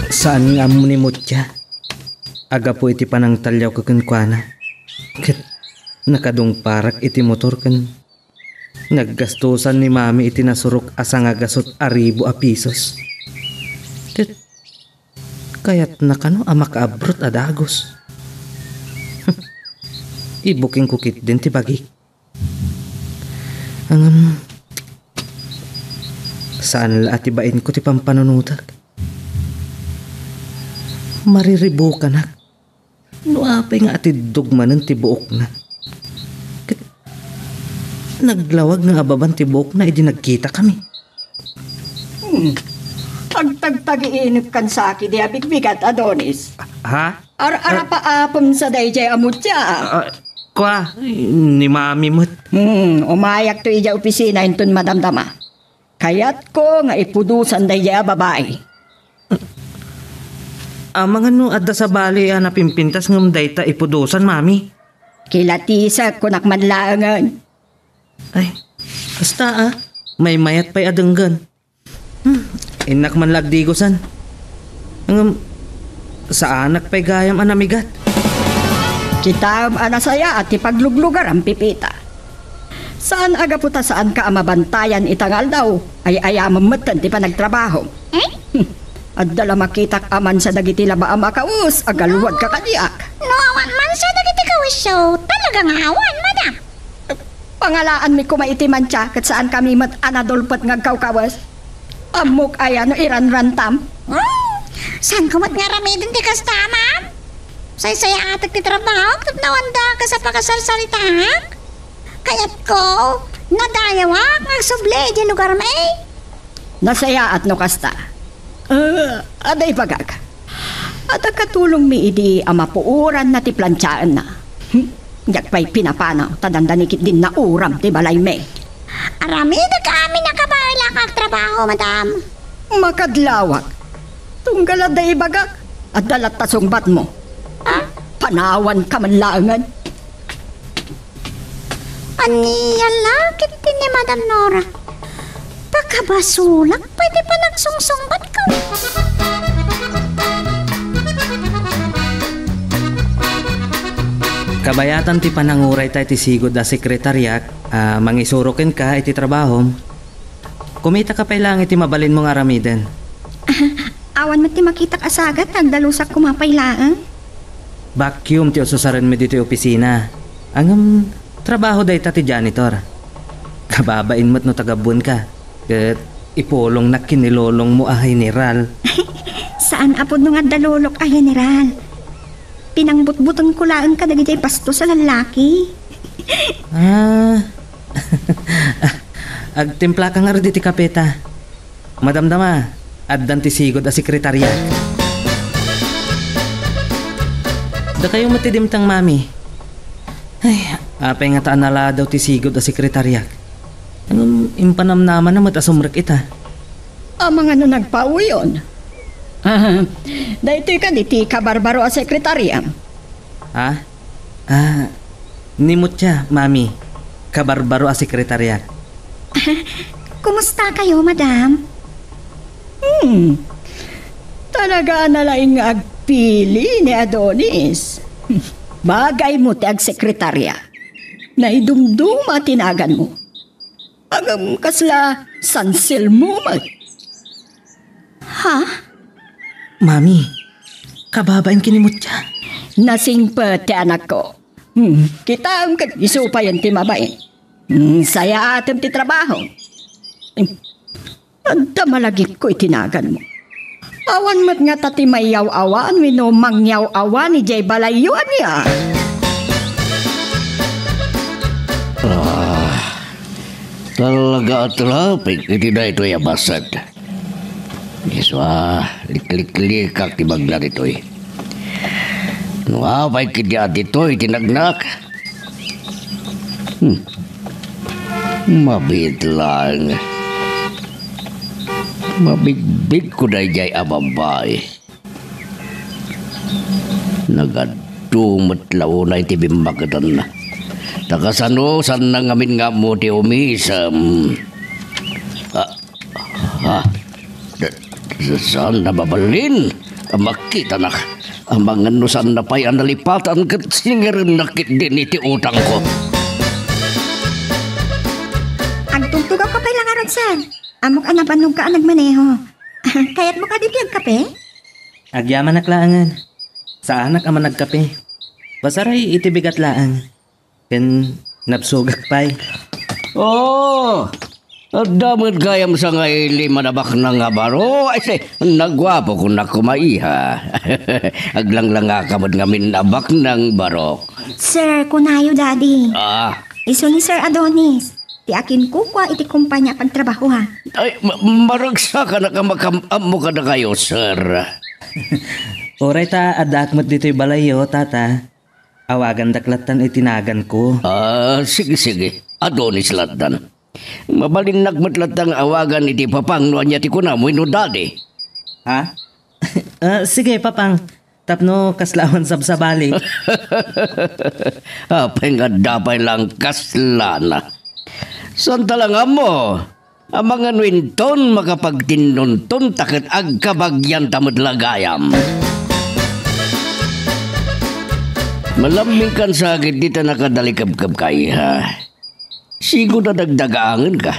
Saan nga mo ni Mutya? Aga po iti panang talyaw kakunkwana. Kat nakadong parak iti motor kan. Naggastusan ni mami iti nasurok asa nga gasot aribo a pisos. Kat kayat na kano makaabot adagos. Ibuking kukit din ti bagi. Saan la atibain ko ti pampanunutak? Mariribo ka na. Nuapay nga atidog manan ti buok na. Naglawag nga ababan ti buok na edi nagkita kami. Pagtagtag-iinip kan sa akin di abigbigat, Adonis. Ha? Ara pa apam sa dayjay amutya. Kwa, ni mami mo't. Umayak to ija opisina intun madamdama. Kayat ko nga ipudusan dayjay babae. Mga no adda sa bali na pimpintas ngam dayta ipudusan, mami. Kilatisa ko nakmanlaangan. Ay, basta may mayat pa'y adenggan. Inak man lagdigosan. Sa anak pa'y gayam anamigat. Kitab anasaya at ipagluglugar ang pipita. Saan aga puta saan ka amabantayan itangal daw ay ayamamatan ti pa nagtrabaho. At dala makitak aman sa dagiti laba makaus, agaluwag ka kadiak. No, awan man sa dagiti kawis so, talagang awan, madam. Pangalaan mi kumaitiman siya, kat saan kami mat anadolpat ngagkawkawas. Amok aya no iran rantam. San kumat nga ramidin di kasta, ma'am? Say-saya atak ti trabaho, tapnawanda ka sa pakasalsalitahak. Kaya't ko, nadayawak, magsuble di lugar may. Nasaya at no kasta. Aday bagag. At katulong mi idi amapuuran na ti plantsaan na. Yak pa'y pinapanaw, tadandanikit din na uram ti balay me. Aramida kami nakabayla kag trabaho, madam. Makadlawak. Tunggal aday bagag. At dalat tasungbat mo. Panawan ka man langan. Aniya lakit din ni Madam Nora. Pagkabasulak, pwede pa nagsungsungbat ka. Kabayatan ti pananguray tayo ti sigod na sekretaryak, mangisurokin ka iti trabaho. Kumita ka pa lang iti mabalin mong aramiden. Awan mo ti makita kasagat, nagdalusak kumapailaan. Vacuum ti ususaran mi dito opisina. Ang trabaho day ta ti janitor. Kababain mo't no tagabun ka. Kat ipulong na kinilolong mo a general. Saan apod nung dalulok a general? Pinangbutbuton ko laan ka dagiti pasto sa lalaki. Agtimpla ka nga rin ti kapeta. Madamdama, addan ti sigod a sekretarya. Da kayo matidimtang mami. Ay, apay nga taan nala daw ti sigod a sekretarya. Anong impanamnaman na matasumrak ita? Mga ano nagpauyon. Dahito ka di ti kabarbaro a sekretarya. Nimot siya, mami. Kabarbaro a sekretarya. Kumusta kayo, madam? Talaga nalaing agpili ni Adonis. Bagay mo ti ag sekretarya. Naidumduma tinagan mo. Agam kasla sansil mo mag. Ha? Mami, kababain kinimot siya. Nasingpet ti anak ko. Kita ang kagisupayan ti mabain. Saya atem ti trabaho. Anda malagip ko itinagan mo. Awan mat nga tati mayaw awan, wino mangyaw awan ni Jay Balayuan niya. Talaga traffic, iti na ito yabasad. Iswa, liklik-likak ti bagla dito eh. Nuapay kidya dito itinagnak. Mabit lang. Mabigbig ko na jay ababay. Nagadumot launay ti bimbagatan na. Takasano san na ngamin nga mo ti umisam. Saan nababalin? Makita na. Ang mga nusan na pa'y analipatan kat singirin nakit din iti utang ko. Agtugtug ako pa lang aron san. Amok anapanog ka nagmaneho. Kaya't mo ka dito ang kape? Agyaman naklaangan. Sa anak ama nagkape. Basaray itibigat laang. Ken napsugak pa'y. Oh! Damod gayam sa ngaili manabak na nga baro. Ay say, nagwapo ko na kumaiha. Aglang-lang nga kamad ngamin nabak ng barok. Sir, kunayo daddy. Iso ni Sir Adonis. Ti akin kukwa iti kumpanya pagtrabaho ha. Ay, maragsa ka na kamakam mo ka na kayo, sir. Oray ta, adak mo't dito'y balayo, tata. Awagan daklatan itinagan ko. Sige. Adonis latan. Mabalin nagmatlatang awagan iti papang no anya ti kunamo ino dadi. Ha? Sige, papang. Tapno kaslawan sabsabali. Apay nga dapay lang kaslana. San talaga mo? Ang mga nuinton makapagtinunton takit agkabagyan tamad lagayam. Malaming kan sa agad dito nakadalikab-kab kayo ha. Sigo na dagdagangan ka.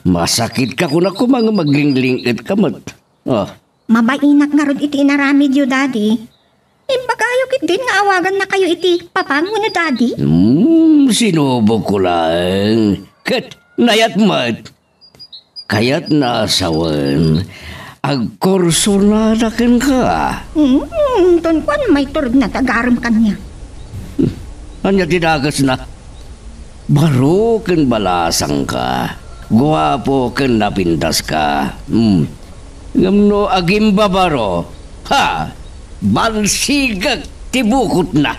Masakit ka kung ako mga maglingling-it ka mat. Mabainak nga rod iti inaramid yo, daddy. Impagayok din nga awagan na kayo iti papang mo na, daddy. Sinubok ko lang. Kat, nayat mat. Kaya't naasawan. agkurso na dakin ka. Tunkuan may turog na tagaram kanya. Anya tinagas na. Baro ken balasang ka. Guwapo ken napintas ka. Ngamno agimba baro. Ha! Balsigag tibukot na.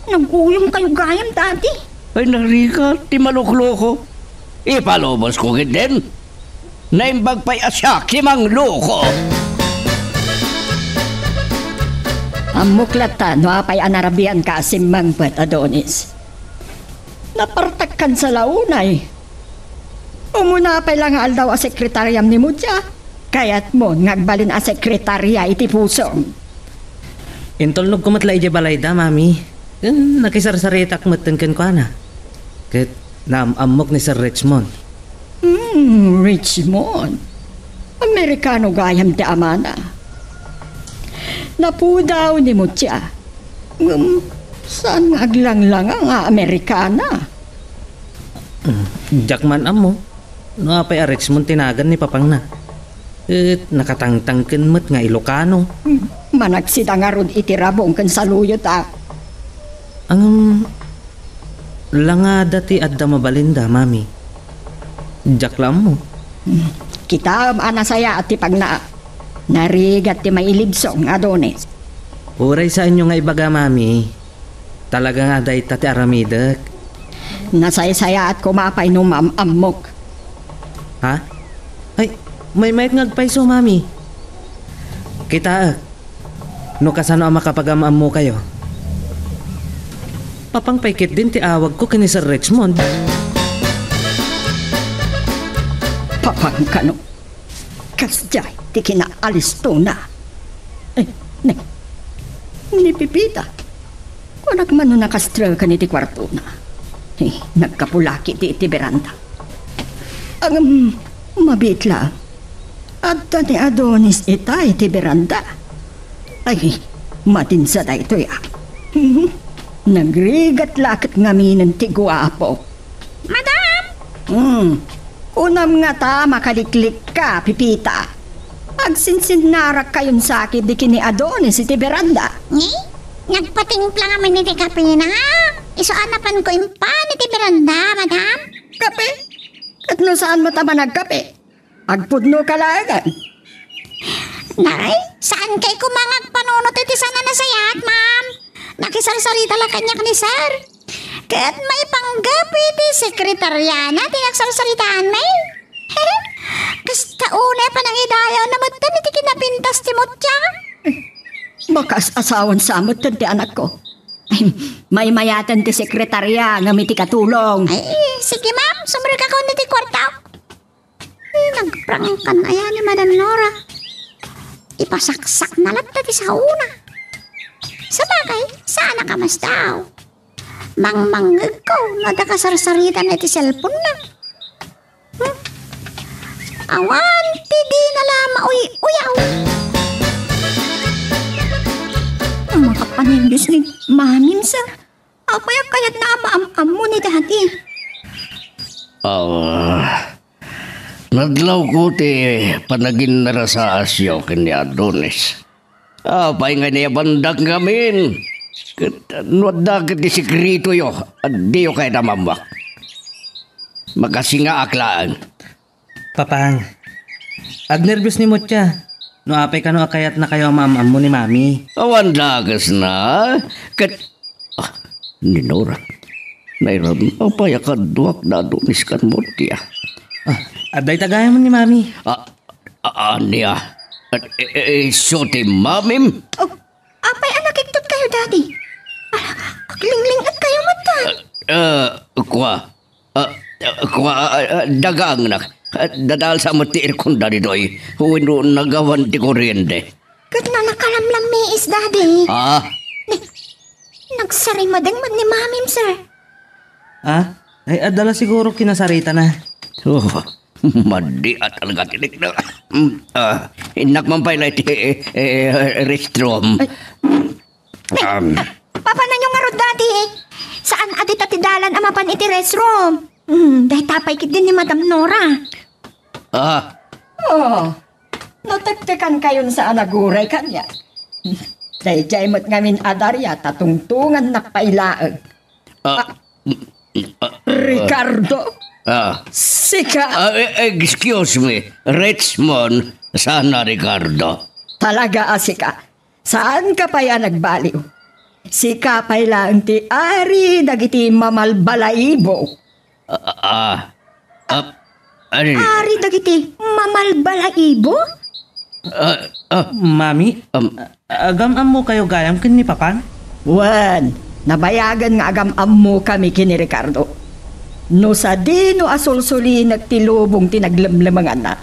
Naguyong kayo gayam, Daddy. Ay narika, ti malukloko. Ipalobos ko din. Naimbag pa'y asyak, simang loko. Amuklata, no apay anarabian ka simang bat, Adonis. Napartakkan sa launay. Umuna pa'y lang aldaw a sekretaryam ni Mudya. Kaya't mo, ngagbalin a sekretarya iti pusong. Intolnog ko matla ije balayda, mami. Nakisarsaritak matenken ko na. Ket naamok ni Sir Richmond. Richmond? Amerikano gayam ti amana. Napudaw ni Mutya. Saan aglanglang ang Amerikana? Jakman amo. No apay a Richmond tinagan ni papang na. Nakatangtangken met nga Ilocano. Managsida nga rod itirabong kan saluyot Ang langada ti adda mabalinda, mami. Jaklam mo. Kita anasaya at ti pagna. Narigat ti mailibsong, Adonis. Uray sa inyo nga ibaga, mami. Talaga nga day tati aramidak. Nasaysaya at kumapay no amok. Ha? Ay, may ngagpaiso, mami. Kita, no kasano ang makapagamam mo kayo? Papang paikit din ti awag ko kini Sir Richmond. Papang kano. Kasjay, ti kinaalis to na. Ni Pipita. Kunak man no nakastra ka ni ti kwarto na. Nagkapulaki ti iti beranda. Ang mabitla. At ni Adonis itay ti beranda. Ay, matinsa da ito ya. Nagrigat lakit ngaminan ti guwapo. Madam! Unam nga ta makaliklik ka, Pipita. Agsinsinnarak kayon sa akin di kini Adonis iti beranda. Nagpatimpla nga man iti kape na. Isuanapan ko yung pan iti beranda, madam. Kape? At no saan mo tama nagkape? Agpudno ka lagan. Nay, saan kay kumangag panunot iti sana nasayat, ma'am? Nakisarsarita lang kanya ni sir. Kaya't may panggapi di sekretaryana di nagsarsaritaan may. Kasta una pa nang idayaw na matan iti kinapintas ti Mutya. Bakas asawan samot ti anak ko. May mayatan ti sekretarya nga miti katulong. Ay, sige ma'am, sumri ka ko niti kwarta. Nagprangkan ayan ni Madam Nora. Ipasaksak na lang ti sa una. Sa bagay, sana ka mas daw. Mangmanggag ko, nadakasarsarita na iti cellphone na. Awan, di na lama uyaw. Makapanindus ni mamim sa. Apay kayat na amaam mo ni dati. Nadlaw ko ti panagin nara sa asyo kini Adonis. Apay nga niya bandak ngamin. Nuadag ti sikrito yo. At di yo kay namambak. Makasinga aklaan. Papang, agnervyos ni Mutya. No apay ka no akayat na kayo mamam mo ni mami. Awan dagas na. Ni Nora. Nairam apay akaduak na Adonis kan Mutya. Aday tagayan mo ni mami. Niya. So ti mamim? Apay anak iktot kayo, daddy. Aglingling at kayo mata. Dagang nak. Dadal sa matir kong daddy doy. Huwino nagawan ti kuryente. Kat na nakalamlam may is, daddy. Nagsarimadang man ni mamim, sir. Ay adala siguro kinasarita na. Madi at talaga tinik na. Inak man pala iti restroom. Papa na nyo nga ro, daddy. Saan adit at idalan amapan iti restroom? Dahil tapay kit din ni Madam Nora. Nataktikan kayon sa anaguray kanya. Dayjay mo't ngamin adarya tatungtungan nakpailaag. Ricardo? Sika? Excuse me, Richmond, sana Ricardo. Talaga asika. Saan ka pa yan nagbaliw? Sika pa'y lang ti ari dagiti mamalbalaibo. Ari dagiti mamalbalaibo? Mami, agam-am mo kayo gayam kin ni Papan? Wan, nabayagan nga agam-am mo kami kini Ricardo. No sa di no asulsuli nagtilubong tinaglamlamangan na.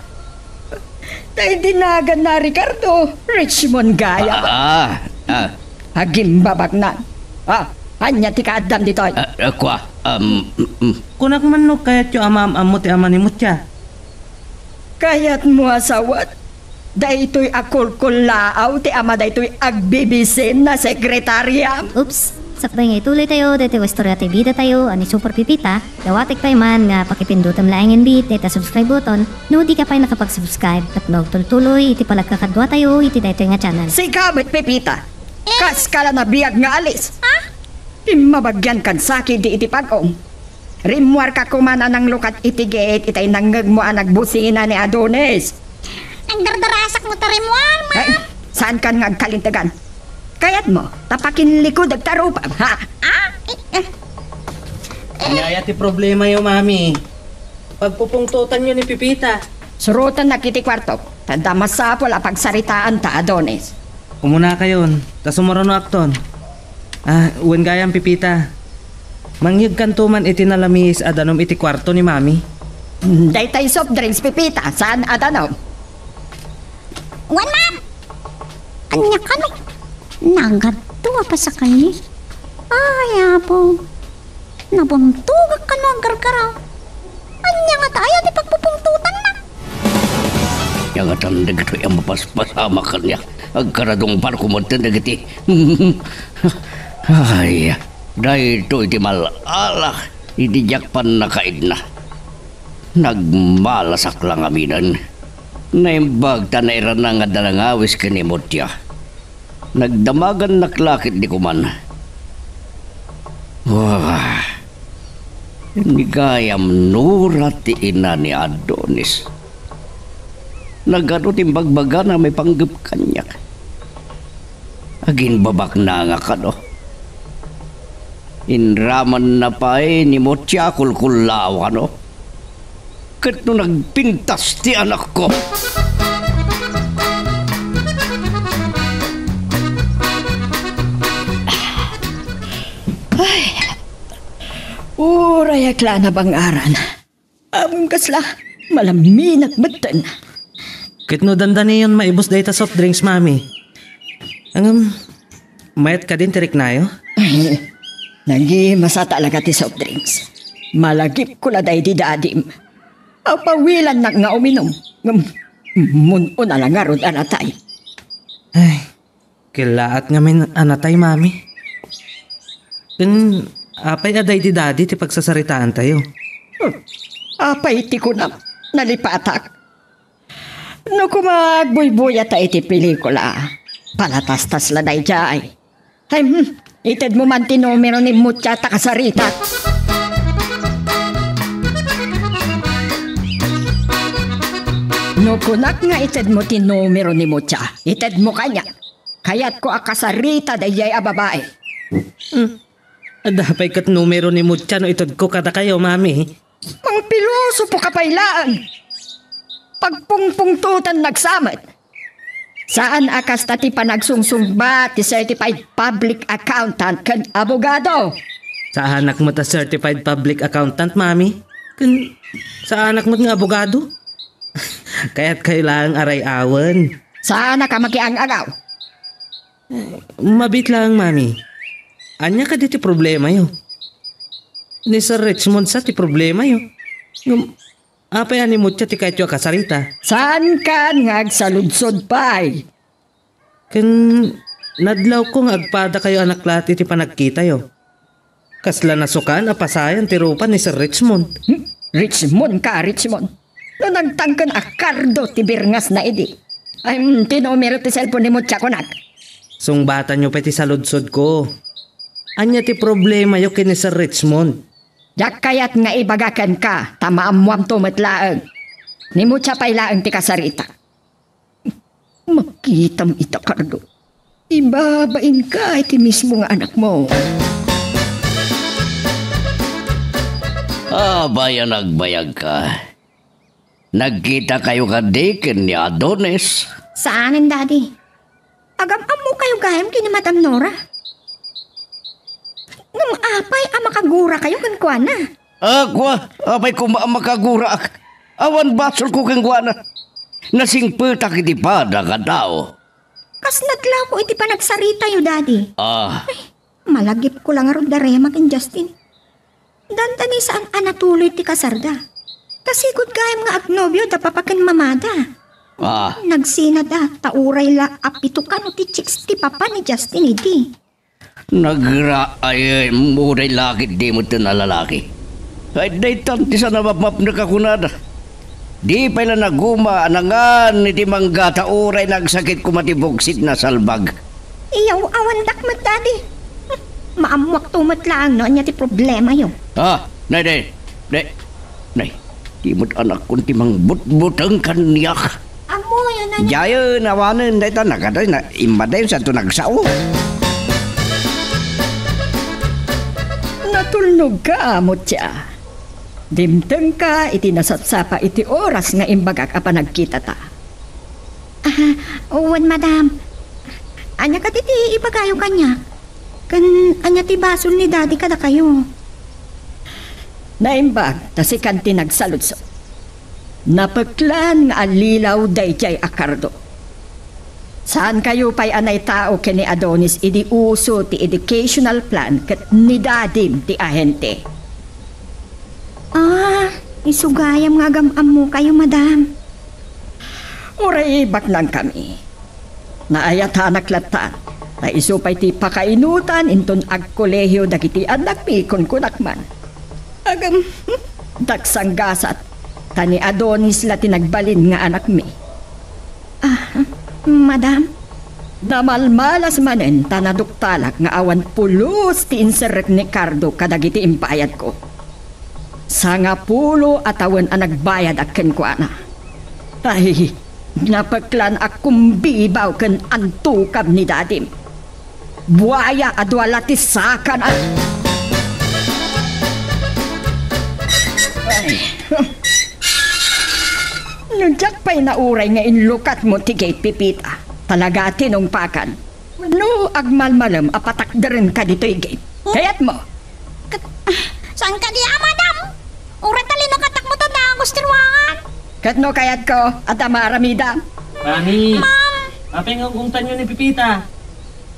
Tay dinagan na Ricardo, Richmond gaya. Hagimbabag na. Hanya ti kaadam dito. Kunak man no kayat yung amam-am mo ti ama ni Mutya. Kayat mo asawat. Daytoy akulkulaaw ti ama daytoy agbibisin na sekretarya. Oops! Sakbay nga ituloy tayo, dito istorya ti bida tayo, ani Super Pipita, dawatik pa man nga pakipindutam laing bit, dito subscribe button, no di ka pa nakapag-subscribe, at tuloy iti palagkakadwa tayo, iti dito nga channel. Si Kabit Pipita, kas kala na biyag nga alis. Mabagyan kan saki di iti pag-ong. Rimwar ka kumana ng lukat iti gate, itay nanggag mo ang nagbusina ni Adonis. Ang dardarasak mo tarimwal, ma. Saan ka nga agkalintagan? Kayat mo, tapakin likod at tarupam, ha? Ngaya ti problema yo, Mami. Pagpupungtutan nyo ni Pipita. Surutan na kiti kwarto, tanda masapol a pagsaritaan ta Adonis. Umuna kayon, ta sumurano akton. Wen gayam Pipita. Mangyag kantuman iti nalamis adanom iti kwarto ni Mami. Daytay soft drinks Pipita, saan adanom? Wala! Anya ka no? Nagatuwa pa sa kanya. Ay, apo. Nabuntugak ka no ang gargaraw. Anya nga tayo di pagpupungtutan na. Yang atandag ito yung mapaspasama kanya. Agkaradong parkumuntan na giti. Ay, dahil ito iti malalah. Idijak na kaid na. Nagmalasak lang aminan. Naimbag tanairan na nga dalangawis kanimotya. Nagdamagan naklakit di kuman. Wah, hindi gayam nurat ti ina ni Adonis. Nagano timbagbaga na may panggap kanyak. Agin babak na nga ka no. Inraman na pa ni Motya kulkulaw ano. Kat no nagpintas ti anak ko. Ay, uray akla na bang aran. Among kasla, malaminat matan. Kit no dandani yun maibos data soft drinks, Mami. Mayat ka din tirik na yo? Ay, nagi masa talaga ti soft drinks. Malagip ko na day di dadim. Apawilan na nga uminom. Muno na lang nga ron anatay. Ay, kilaat nga may anatay, Mami. Kun apay aday di daddy ti pagsasaritaan tayo. Apay ti ko na nalipatak. No kumagbuy-buya ta iti pelikula. Palatastas la day jay. Ay, ited mo man tinumero ni Mutya ta kasarita. No kunak nga ited mo tinumero ni Mutya. Ited mo kanya. Kayat ko akasarita day jay a babae. Adapay kat numero ni Mutya no itod ko kada kayo, Mami. Mang piloso po kapailaan. Pagpungpungtutan nagsamat. Saan akas tati pa nagsungsumba ti certified public accountant kan abogado? Sa anak mo ta certified public accountant, Mami? Kun sa anak mo nga abogado? Kaya't kailangang aray-awan. Saan ka makiang-agaw? Mabit lang, Mami. Anya ka diti problema yo. Ni Sir Richmond sa ti problema yo. Apay ani mo ti kahit yung kasarita. Saan ka ngagsaludsod pa'y? Kan nadlaw ko agpada kayo anak lati ti panagkita yo. Kasla nasukan apasayan ti rupan ni Sir Richmond. Richmond ka, Richmond. No nagtangkan akardo ti birngas na idi. Ay, tinumero ti cellphone ni mo tiya ko nak. Sungbatan nyo pati sa ludsod ko. Anya ti problema yo kini Sir Richmond. Jak kayat nga ibagakan ka, tamaamuam tumatlaang. Ni mo tiya pailaang ti kasarita. Makitam ita kardo. Ibabain ka iti mismo nga anak mo. Bayan nagbayag ka. Nagkita kayo kadikin ni Adonis. Saanan, Daddy? Agam-am mo kayo gayam kini Madam Nora. Nung apay, makagura kayo kan kuana. Apay ko makagura. Awan basol ko kang guana. Nasing petak iti pada ka tao. Kas naglaw ko iti pa nagsarita yo, Daddy. Ay, malagip ko lang arod darema kin Justin. Dantani saan anatuloy ti kasarda. Kasigod gayam nga agnobyo da papakin mamada. Nagsina da, tauray la apitukan o ti chicks ti papa ni Justin iti. ay muray lakit di mo ito na lalaki. Ay day tanti sa nabapmap na kakunada. Di pa ila naguma, anangan iti manggata uray nagsakit kumatibugsit na salbag. Iyaw, awan dakmat, Daddy. Maamuak tumatlaan no, anya ti problema yo. Nay, di mo't anak kun timang but-butang kaniyak. Amo, yan na. Jaya nawanan day ta nakaday na imaday sa ito nagsao. Natulnog ka, amo tiya. Dimteng ka, iti nasatsapa iti oras nga imbagak apa nagkita ta. Uwan, Madam. Anya ka titi ibagayo kanya. Kan anya ti basol ni Daddy kada kayo. Naimbag, ta si kanti nagsalutso. Napaglan nga alilaw dayjay akardo. Saan kayo pa'y anay tao kini Adonis idi uso ti educational plan kat ni Dadim ti ahente. Isugayam nga gamam mo kayo, Madam. Uray baknan kami. Naayat naklatan. Na isupay ti pakainutan inton agkolehyo dagiti anak mi kun kunakman. Agam, daksanggasat. Tani Adonis la tinagbalin nga anak mi. Madam? Namalmalas manen tanaduktalak nga awan pulos ti inserek ni Cardo kadagiti impayad ko. Sa nga pulo atawan ang nagbayad akin ko ana. Ay, napaglan akong bibaw kan antukab ni Dadim. Buaya adwala ti sakan at... Nujak pa'y nauray nga inlukat mo ti gate pipita. Talaga tinungpakan. No, agmalmalam apatakdarin ka dito'y gate. Kayat mo. Saan ka diya, Madam? Urat talino katak mo to na gustirwangan. Katno kayat ko at amaramida. Mami, apengungungtan nyo ni Pipita.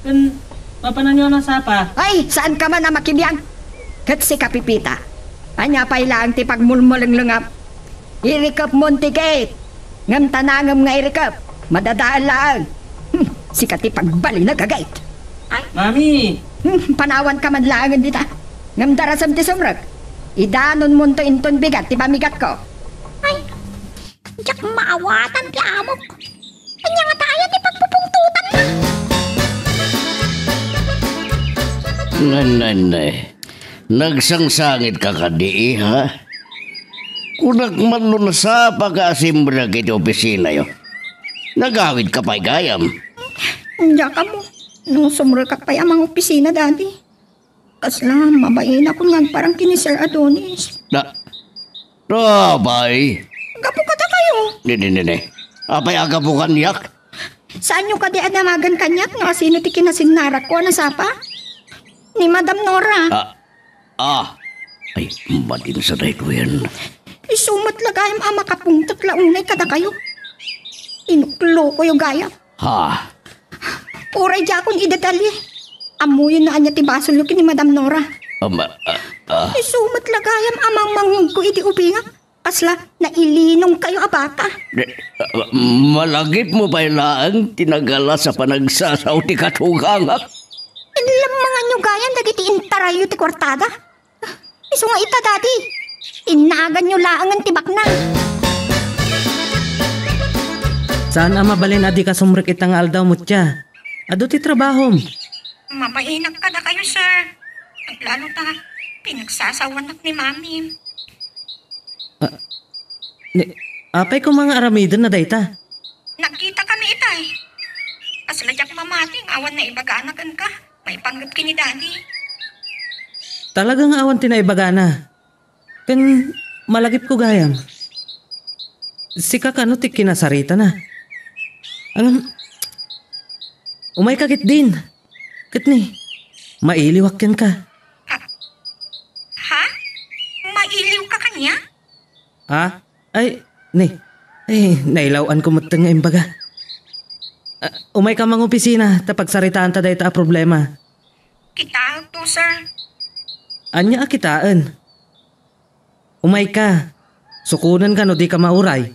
Kan, papanan nyo ng sapa. Ay, saan ka man na makibiyang? Kat si Kapipita. Anya pa'y lang ti pagmulmuleng-lungap. Irikap mo ti gate. Ngam tanangam nga irikap. Madadaan lang. Si Kati pagbali na kagait. Mami! Panawan ka man lang dita. Ngam darasam ti sumrag. Idanon mo to inton bigat ti pamigat ko. Ay, jak maawatan ti amok. Anya nga tayo ti pagpupungtutan na. Nanay, nagsangsangit ka kadi, ha? Kunak man nun sa pag-asimbra kiti opisina yo. Nagawid ka pa'y gayam. Diya ka mo. Nung sumra ka pa'y amang opisina, Daddy. Kasla, mabayin ako nga parang kini Sir Adonis. Rabay. Gapo ka ta kayo. Nini. Apay agapo kanyak. Saan nyo kadi adamagan kanyak nga sino ti kinasignara ko na sapa? Ni Madam Nora. Ay, madin sa day ko yan. Isumat lagayam makapungtot launay kada kayo. Inuklo ko yung gaya. Ha? Oray dya akong idadali. Amuyin na anya ti basol yung ni Madam Nora. Isumat lagayam amang mangyong ko iti ubinga. Asla, nailinong kayo abata. Malagip mo ba ilaan tinagala sa panagsasaw ti katugangak? Ilam mga nyo gayan dagiti intarayo ti kwartada. Iso nga ita, Daddy. Inagan nyo laangan tibak na. Saan mabalin adi ka sumrik itang aldaw mo tiya? Ado ti trabahom. Mapahinak ka na kayo, sir. Lalo ta, pinagsasawanak ni Mami. Apay ko mga aramidan na dayta. Nagkita kami itay. Asladyak mamating, awan na ibaganagan ka. May panggap kini Daddy. Talagang awan tinaibagana. Kan malagip ko gayam. Sika kano ti kinasarita na. Umay kakit din. Katni, mailiwak yan ka. Ha? Mailiw ka kanya? Ha? Ay, nailawan ko matang nga imbaga. Umay ka mga opisina, tapag saritaan ta dahita a problema. Kita to, sir. Anya akitaan. Umay ka. Sukunan ka no di ka mauray.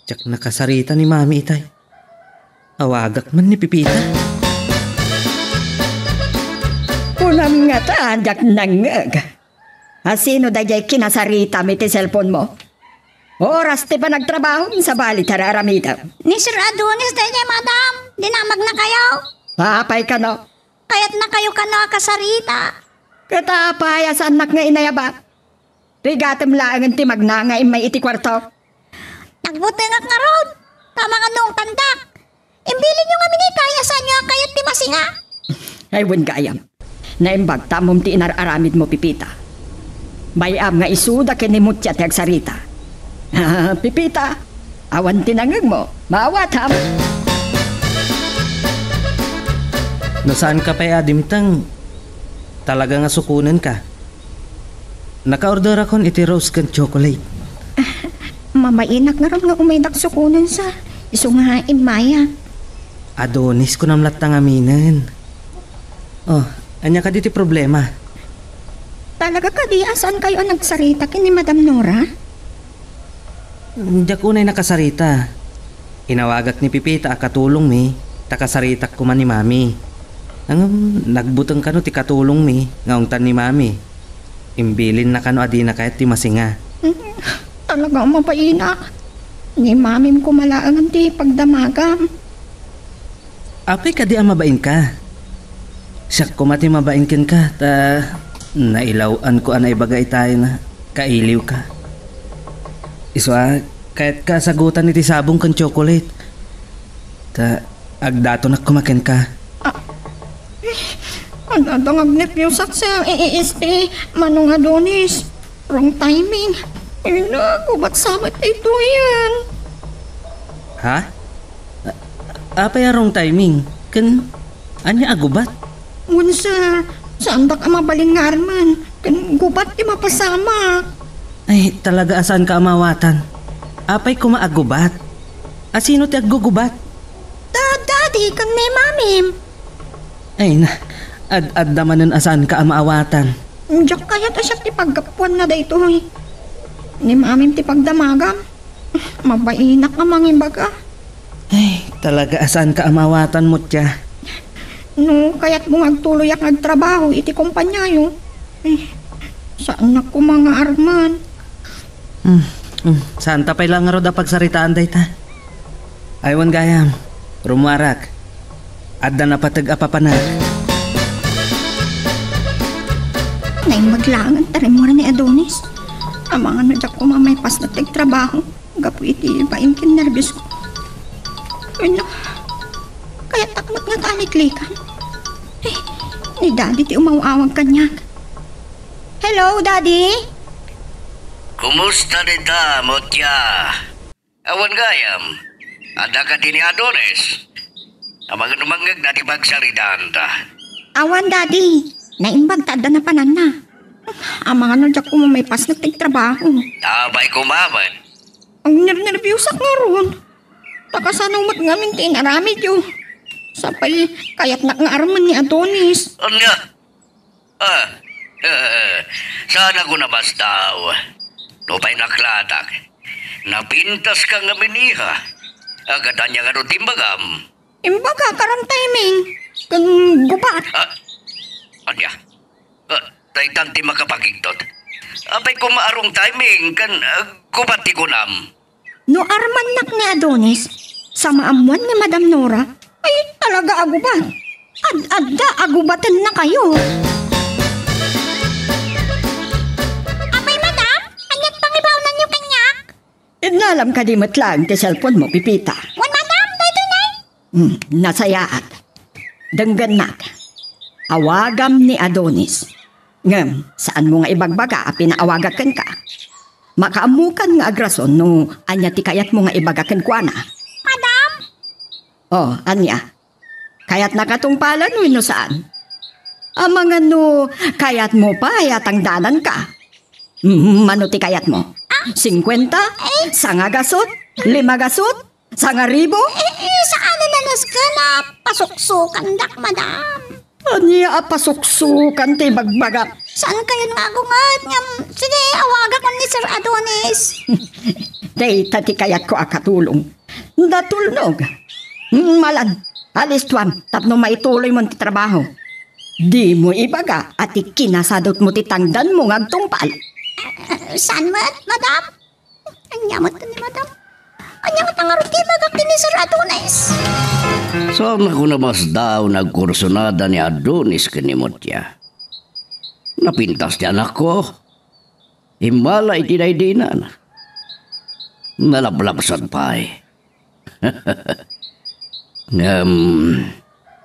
Tsak nakasarita ni Mami itay. Awagak man ni Pipita. Unam nga ta, jak nangag. Asino dayay kinasarita mi ti cellphone mo? Oras ti pa nagtrabaho sa bali tararamita. Ni Sir Adonis dayay, madam. Dinamag na kayo. Papay ka no? Kaya't na kayo ka na kasarita. Katapay sa anak nga inayaba. Rigatem laangan ti magnanga may iti kwarto. Nagbuti nga ka ron. Tama nga nung tandak. Imbilin nyo nga minikaya sa niya kaya't di masinga. Ay, wen gayam. Naimbag tamom ti inararamid mo, Pipita. Bayam nga isuda kinimutya ti agsarita. Pipita, awan tinangag mo. Mawatam. Nasaan ka pa adimtang? Talaga nga sukunan ka. Naka-order akong iti rose can chocolate. Mamainak nga ron nga umaydak sukunan sa iso nga imaya. Adonis ko namlat tang aminan. Oh, anya ka diti problema. Talaga ka di asan kayo ang nagsarita kini Madam Nora? Diyak unay nakasarita. Inawagak ni Pipita akatulong mi. Takasaritak ko man ni Mami. Nagbutang kano ti katulong mi. Ngaong tan ni Mami. Imbilin na kano adi na kahit ti masinga. Talaga mapainak. Ni Mamim ko malaangan ti pagdamagam. Apay ka di mabain ka. Siyak ko mati mabain kin ka. Ta nailawan ko anay bagay tayo na kailiw ka. Iswa kahit kasagutan iti sabong kan chocolate. Ta agdato na kumakin ka. Ang dangag yung saksa EST Manong Adonis. Wrong timing. Kubat sabat ito yan. Ha? Apa ya wrong timing? Kan anya agubat? Sir, saan ba ka mabalin nga arman? Kan gubat di mapasama. Ay, talaga asan ka amawatan? Apay ko maagubat? Asino ti aggugubat? Daddy, kan ni Mamim. Ay na, ad damanan asan ka amaawatan? Diyak kaya ta siya ti paggapuan na dayto eh. Ni Mamim ti pagdamagam. Mabainak ka mangimbaga. Ay, talaga asan ka amawatan mo tiya? No, kaya't mo agtuloy ak nagtrabaho iti kompanyayo. Saan na ko mga arman? Saan tapay lang nga ro da pagsaritaan day ta? Aywan gayam, rumuarak. Adda na patag apapanag. Naimaglangan tarin mo rin ni Adonis. Ang mga nadyak ko mamay pas na trabaho. Gapo iti baim kin nervyos ko. Ano? Kaya takmat nga taliklikan. Ni Daddy ti umawawag kanyak. Hello, Daddy? Kumusta dita, Motya? Awan gayam. Ada ka din ni Adonis. Amang numangag na di bagsaritaan ta. Awan, Daddy. Naimbag tada na panan na. Ang mga nadyak ko mamay pas na trabaho. Tabay kumaman. Ang nervyusak nga ron. Takasanumot nga minti naramid yun. Sapay kayat na nga arman ni Adonis. Anya? Sana ko na bastaw. Nupay naklatak. Napintas ka nga miniha. Agad niya nga ro timbagam. Imbaga karam timing. Kan gubat. Anya? Taytan ti makapagigtot. Apay ko maarong timing kan gubati ko nam. No armanak ni Adonis, sa maamuan ni Madam Nora, ay talaga agubat. Ad-adda agubatan na kayo. Abay, madam, anyat pangibaw na niyo kanyak? Inalam ka di matlang ti cellphone mo, Pipita. Wan, madam, dito na. Nasayaat. Dangganak. Awagam ni Adonis. Ngem, saan mo nga ibagbaga a pinaawagakan ka? Makaamukan nga agrason no anya ti kayat mo nga ibagakan kwa na. Madam, Oh, anya? Kayat nakatungpalan no saan? Amang ano, kayat mo pa hayatang danan ka. Mano ti kayat mo? 50? Sanga gasot? 5 gasot? Sanga ribo? saan na nanas ka na pasuksukan dak, madam? Anya apasuksukan ti bagbaga. Saan kayo nagungat? Sige, awaga ko ni Sir Adonis. Day tati kayat ko akatulong. Natulnog. Malan, alis tuan, tapno maituloy mo ti trabaho. Di mo ibaga at ikinasadot mo ti tangdan mo ngagtungpal. Saan mo at, madam? Anyamot ka ni madam. Anyamot ang aruti bagak ni Sir Adonis. So ako na mas daw nagkursonada ni Adonis kanimot niya. Napintas niya anak ko. Himala itinaydinan. Nalablabsan pa eh.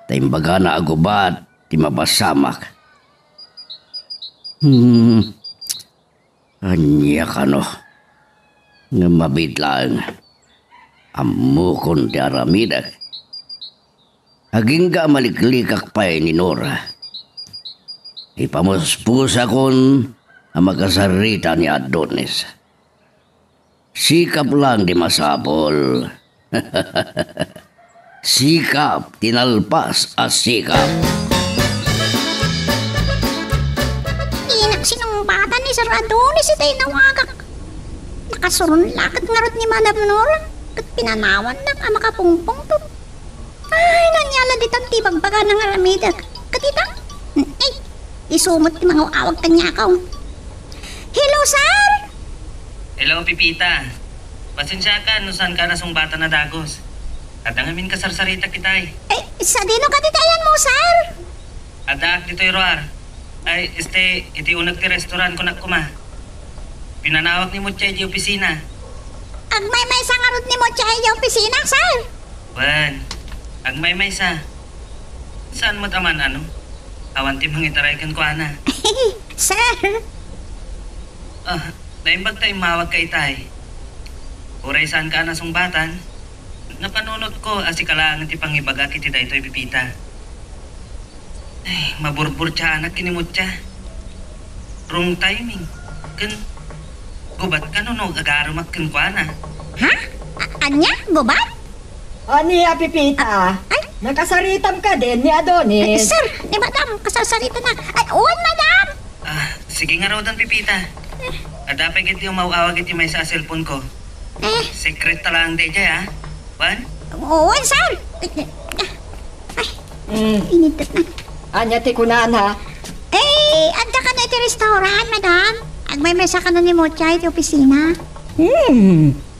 Taimbaga na agubat, ti mabasamak. Anya ka no. Nga mabidlang. Amukon ti aramidak. Aging ka maliklikak pa ni Nora. Ipamuspusa kon ang magkasarita ni Adonis. Sikap lang di masapol. Sikap, tinalpas as sikap. Inak sinumbatan ni Sir Adonis itay nawagak. Nakasurun lakad ngarot ni Madam Nora. Kat pinanawan na ka makapungpong to. Ay, nanyala ditang tibag baga ng aramidag. Katitang, isumot ti mga awag kanya ka. Hello, sir! Hello, Pipita. Pasensya ka, no saan ka nasumbatan na dagos. At ang amin kasarsarita kitay. Sa dino katitayan mo, sir? Adak dito Roar. Ay, iti unag ti restaurant ko nakuma. Pinanawag ni Mutchay di opisina. Agmay-may sa ngarot ni mo siya opisina, sir? Wan, agmay-may sa. Saan mo taman ano? Awan ti mangitaray kan ko ana. Sir? Naimbag tayo mawag kay tay. Uray saan ka na sumbatan? Napanunot ko asikalaan ti pangibaga kiti daytoy Pipita. Ay, maburbur siya anak kinimot siya. Wrong timing. Kan, gubat ka no agarumak kan kwa na. Ha? Anya? Gubat? Ania, Pipita. Ay. Nakasaritam ka din ni Adonis. Sir, ni madam, kasasarita na. Ay, uwan, madam! Sige nga raw dan Pipita. Adapay kiti umawawag iti may sa cellphone ko. Secret talang day jay ha? Wan? Uwan, sir! Ay, initot na. Anya ti kunan ha? Anda ka na iti restaurant, madam. Agmay mesa ka na ni Mochay iti opisina.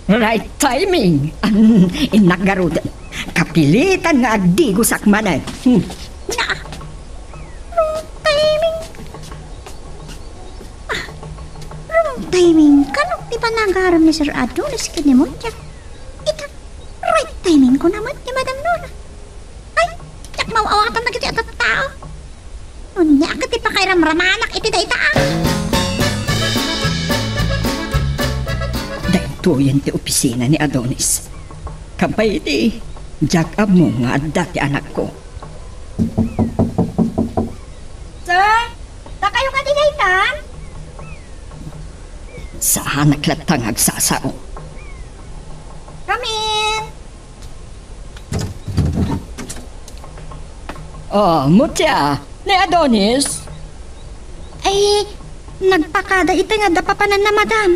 Right timing. Inagarudan. Kapilitan nga agdigo sakmanan. Wrong timing. Wrong timing. Kanok di pa nagaram ni Sir Adonis kini Mochay. Ita, right timing ko naman ni Madam Nora. Ay, tsak mawawatan na kiti atat tao. Unya ka ti pa kay ramramanak iti dayta. Dahintuyan ti opisina ni Adonis. Kapay di, jack-up mo nga adda ti anak ko. Sir, na kayo ka dinaytan? Saan naklatang agsasao? Come in. Oh, mutya, ni Adonis. Ay, nagpakada ita nga dapapanan na madam.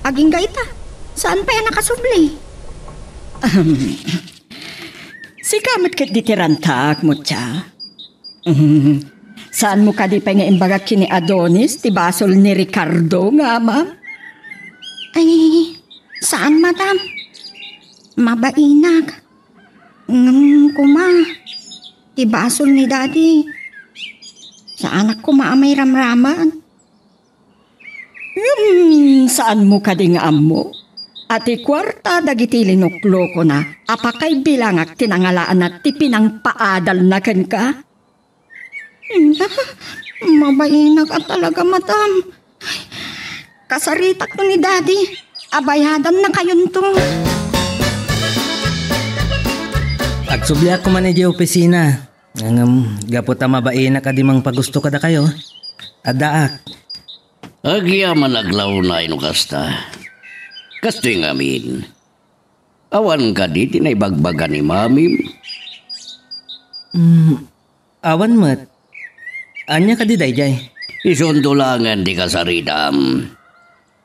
Aging ga ita, saan pa yan nakasubli? Si kamot kat ditirantak, mutya. Saan mo ka di pa nga imbaga kini Adonis, ti basol ni Ricardo nga, ma'am? Ay, Saan, madam? Mabainag. Kuma. Tibasol ni daddy. Sa anak ko maamay ramraman. Saan mo kadingaan mo? Ati kwarta dagiti linuklo ko na. Apakay bilangak tinangalaan at tipinang paadal na ken ka? Mabainag at talaga, madam. Kasaritak to ni daddy. Abayadan na kayon to. Agsubli ako man di opisina. Gaputa mabaina ka di mang pagusto kada kayo. Adaak. Agyaman aglaw na inukasta. Kasto'y ngamin. Awan ka di tinaibagbagan ni mami. Awan mat. Anya ka di dayjay. Isundulangan di kasaridam.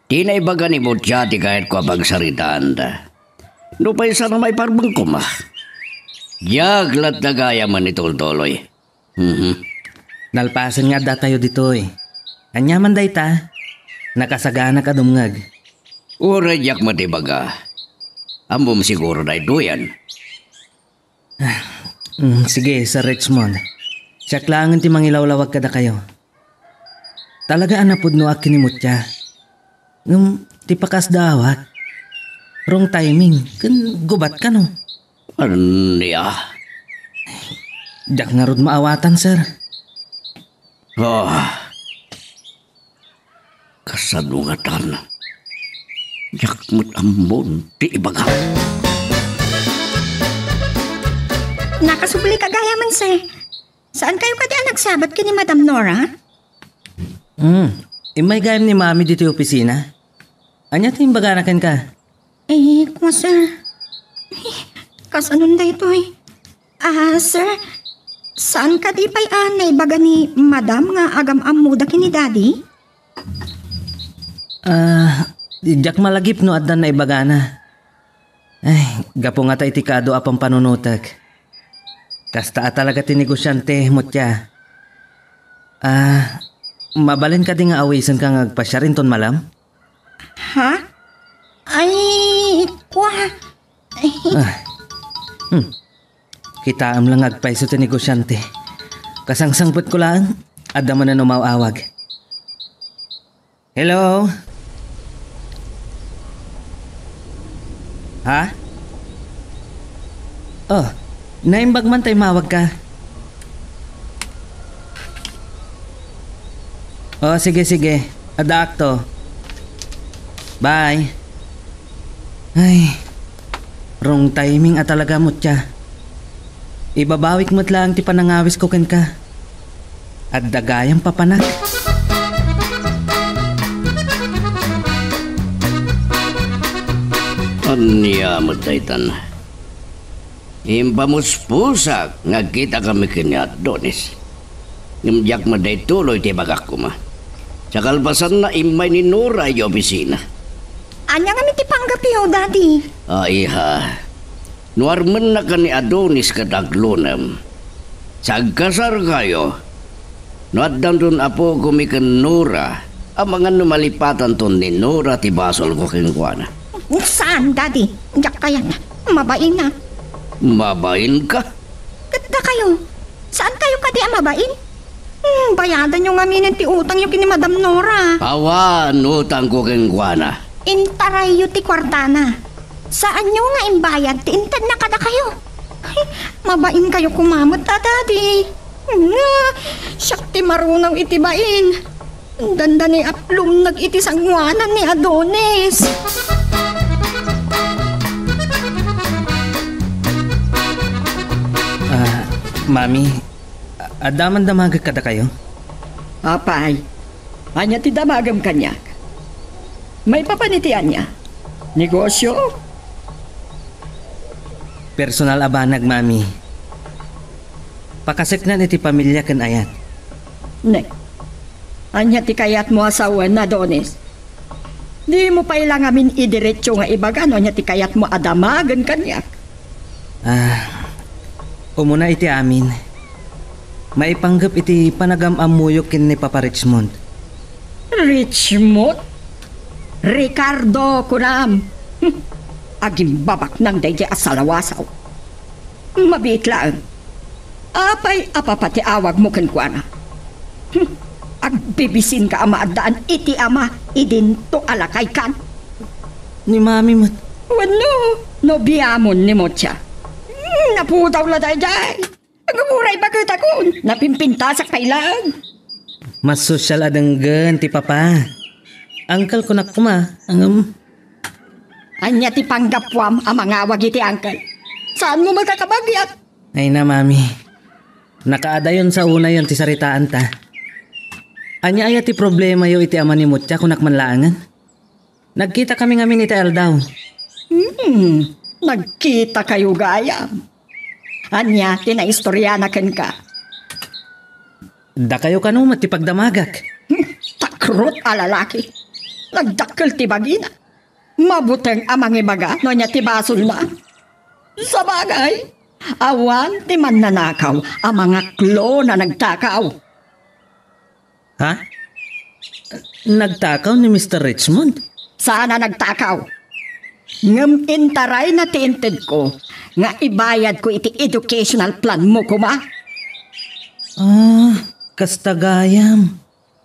Tinaibagan ni Mutya ti kahit ko pagsaritaan da. No pa isa na may parbang kuma. Yaglat na gaya man ni Toltoloy. Nalpasan nga da tayo dito eh. Anyaman day ta. Nakasagana ka dumngag. Ura yak matibaga. Ambom siguro na ito yan. Sige, Sir Richmond. Siyak langan ti mangilawlawag kada kayo. Talaga anapod no akinimot siya. Ti pakas dawat. Wrong timing. Gubat ka no. Ano niya? Diyak nga rod maawatan, sir. Kasadungatan. Yakmut ambon ti ibaga. Nakasubli kagaya man, sir. Saan kayo kadi nagsabat ki ni Madam Nora? Imay gayam ni mami dito yung opisina. Anya tayong baganakan ka? Kuma, sir. Kasanon da ito eh. Sir, saan ka di pa'y anay baga ni Madam nga agam-am muda ki ni Daddy? Diyak malagip no adan na ibagana. Ay, gapo nga tayo tikado apang panunutak. Kasta talaga tinigosyante, Mutya. Mabalin ka di nga awisan ka ngagpasya rin ton malam? Ha? Ay, kwa. Kitaam lang agpaiso ti negosyante. Kasangsangpot ko lang, ada mo na numawawag. Hello? Ha? Oh, naimbag man tayo mawag ka. Oh, sige. Ada akto. Bye. Ay, wrong timing at talaga mo tiya. Ibabawik mo't lang ti panangawis ko ken ka. At dagayang papanak. Anya mo taytan. Impamuspusak ngagkita kami kanyat donis. Ngumjak mo day tuloy ti bagak ko ma. Sa kalpasan na imay ni Nora yung opisina. Anya nga ti panggapi ho, Daddy? Iha. Nuarman na ka ni Adonis kataglunam. Sagkasar kayo. Nuaddan dun apo kumikan Nora. Ang mga numalipatan ton ni Nora ti basol ko kingkwana. Saan, Daddy? Diyak kaya na. Mabain na. Mabain ka? Ganda kayo. Saan kayo kadi mabain? Bayadan yung aminin ti utang yung kini Madam Nora. Awan, utang ko kingkwana. Intaray yu ti kwartana. Saan nyo nga imbayad ti intad na kada kayo? Ay, mabain kayo kumamot ta, Daddy. Siyak ti marunaw itibain. Danda ni Aplum nag-iti sangwanan ni Adonis. Mami, adaman damagag kada kayo? Apay, anya ti damagam kanyak. May papanitian niya. Negosyo? Personal abanag, Mami. Pakasek na iti pamilya kan ayat. Ne, anya ti kayat mo asawan na Adonis. Di mo pa ilang amin idiretso nga ibagano anya ti kayat mo adamagan kanyak. Umuna iti amin. Maipanggap iti panagam-amuyok kin ni Papa Richmond. Richmond? Ricardo Kunam. Aging babak ng dayjay asalawasaw. Mabit lang. Apay apapati awag mo kankwana. Agbibisin ka ama adaan iti ama idin to alakay kan. Ni mami mo. Wano, no biyamon ni mo siya. Naputaw la dayjay. Agamuray bagat ako. Napimpintasak pailang. Mas sosyal adanggan ti papa. Angkal ko nakuma. Anya ti panggapwam ang mga awag iti angkal. Saan mo magkakabagyat? Ay na mami. Nakaadayon sa una yon ti saritaan ta. Anya aya ti problema yo iti ama ni Mutya kung nakmanlaangan. Nagkita kami ngamin iti Aldaw. Nagkita kayo gaya. Anya, tinaistorya na ken ka. Da kayo kanumat ti pagdamagak. Takrot a lalaki. Nagdakkel ti bagina. Mabuteng amang ibaga no nya ti basol na. Sa bagay, awan ti mannanakaw ang mga klo na nagtakaw. Ha? Nagtakaw ni Mr. Richmond? Sana nagtakaw. Ngam intaray na tinted ko nga ibayad ko iti educational plan mo kuma. Kastagayam.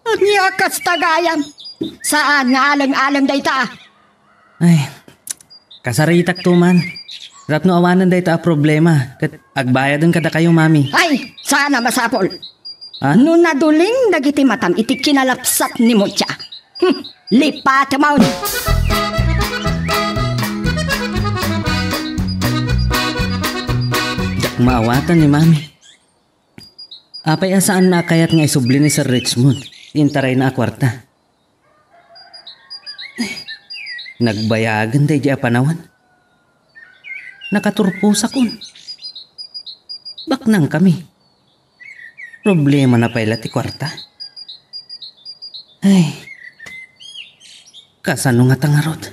Anya kastagayam? Saan nga alang-alang dayta? Ay, kasaritak tuman. Rap no awanan dayta a problema. Kat agbayadan kada kayo, mami. Ay, sana masapol. Ha? No naduling dagiti matam iti kinalapsat ni mo siya. Lipat mo. Jak maawatan ni mami. Apay asaan na kayat nga isubli ni Sir Richmond. Intaray na akwarta. Nagbayagan day di apanawan. Nakaturpos akon. Baknang kami. Problema na pala ti kwarta. Ay. Kasano nga tangarot?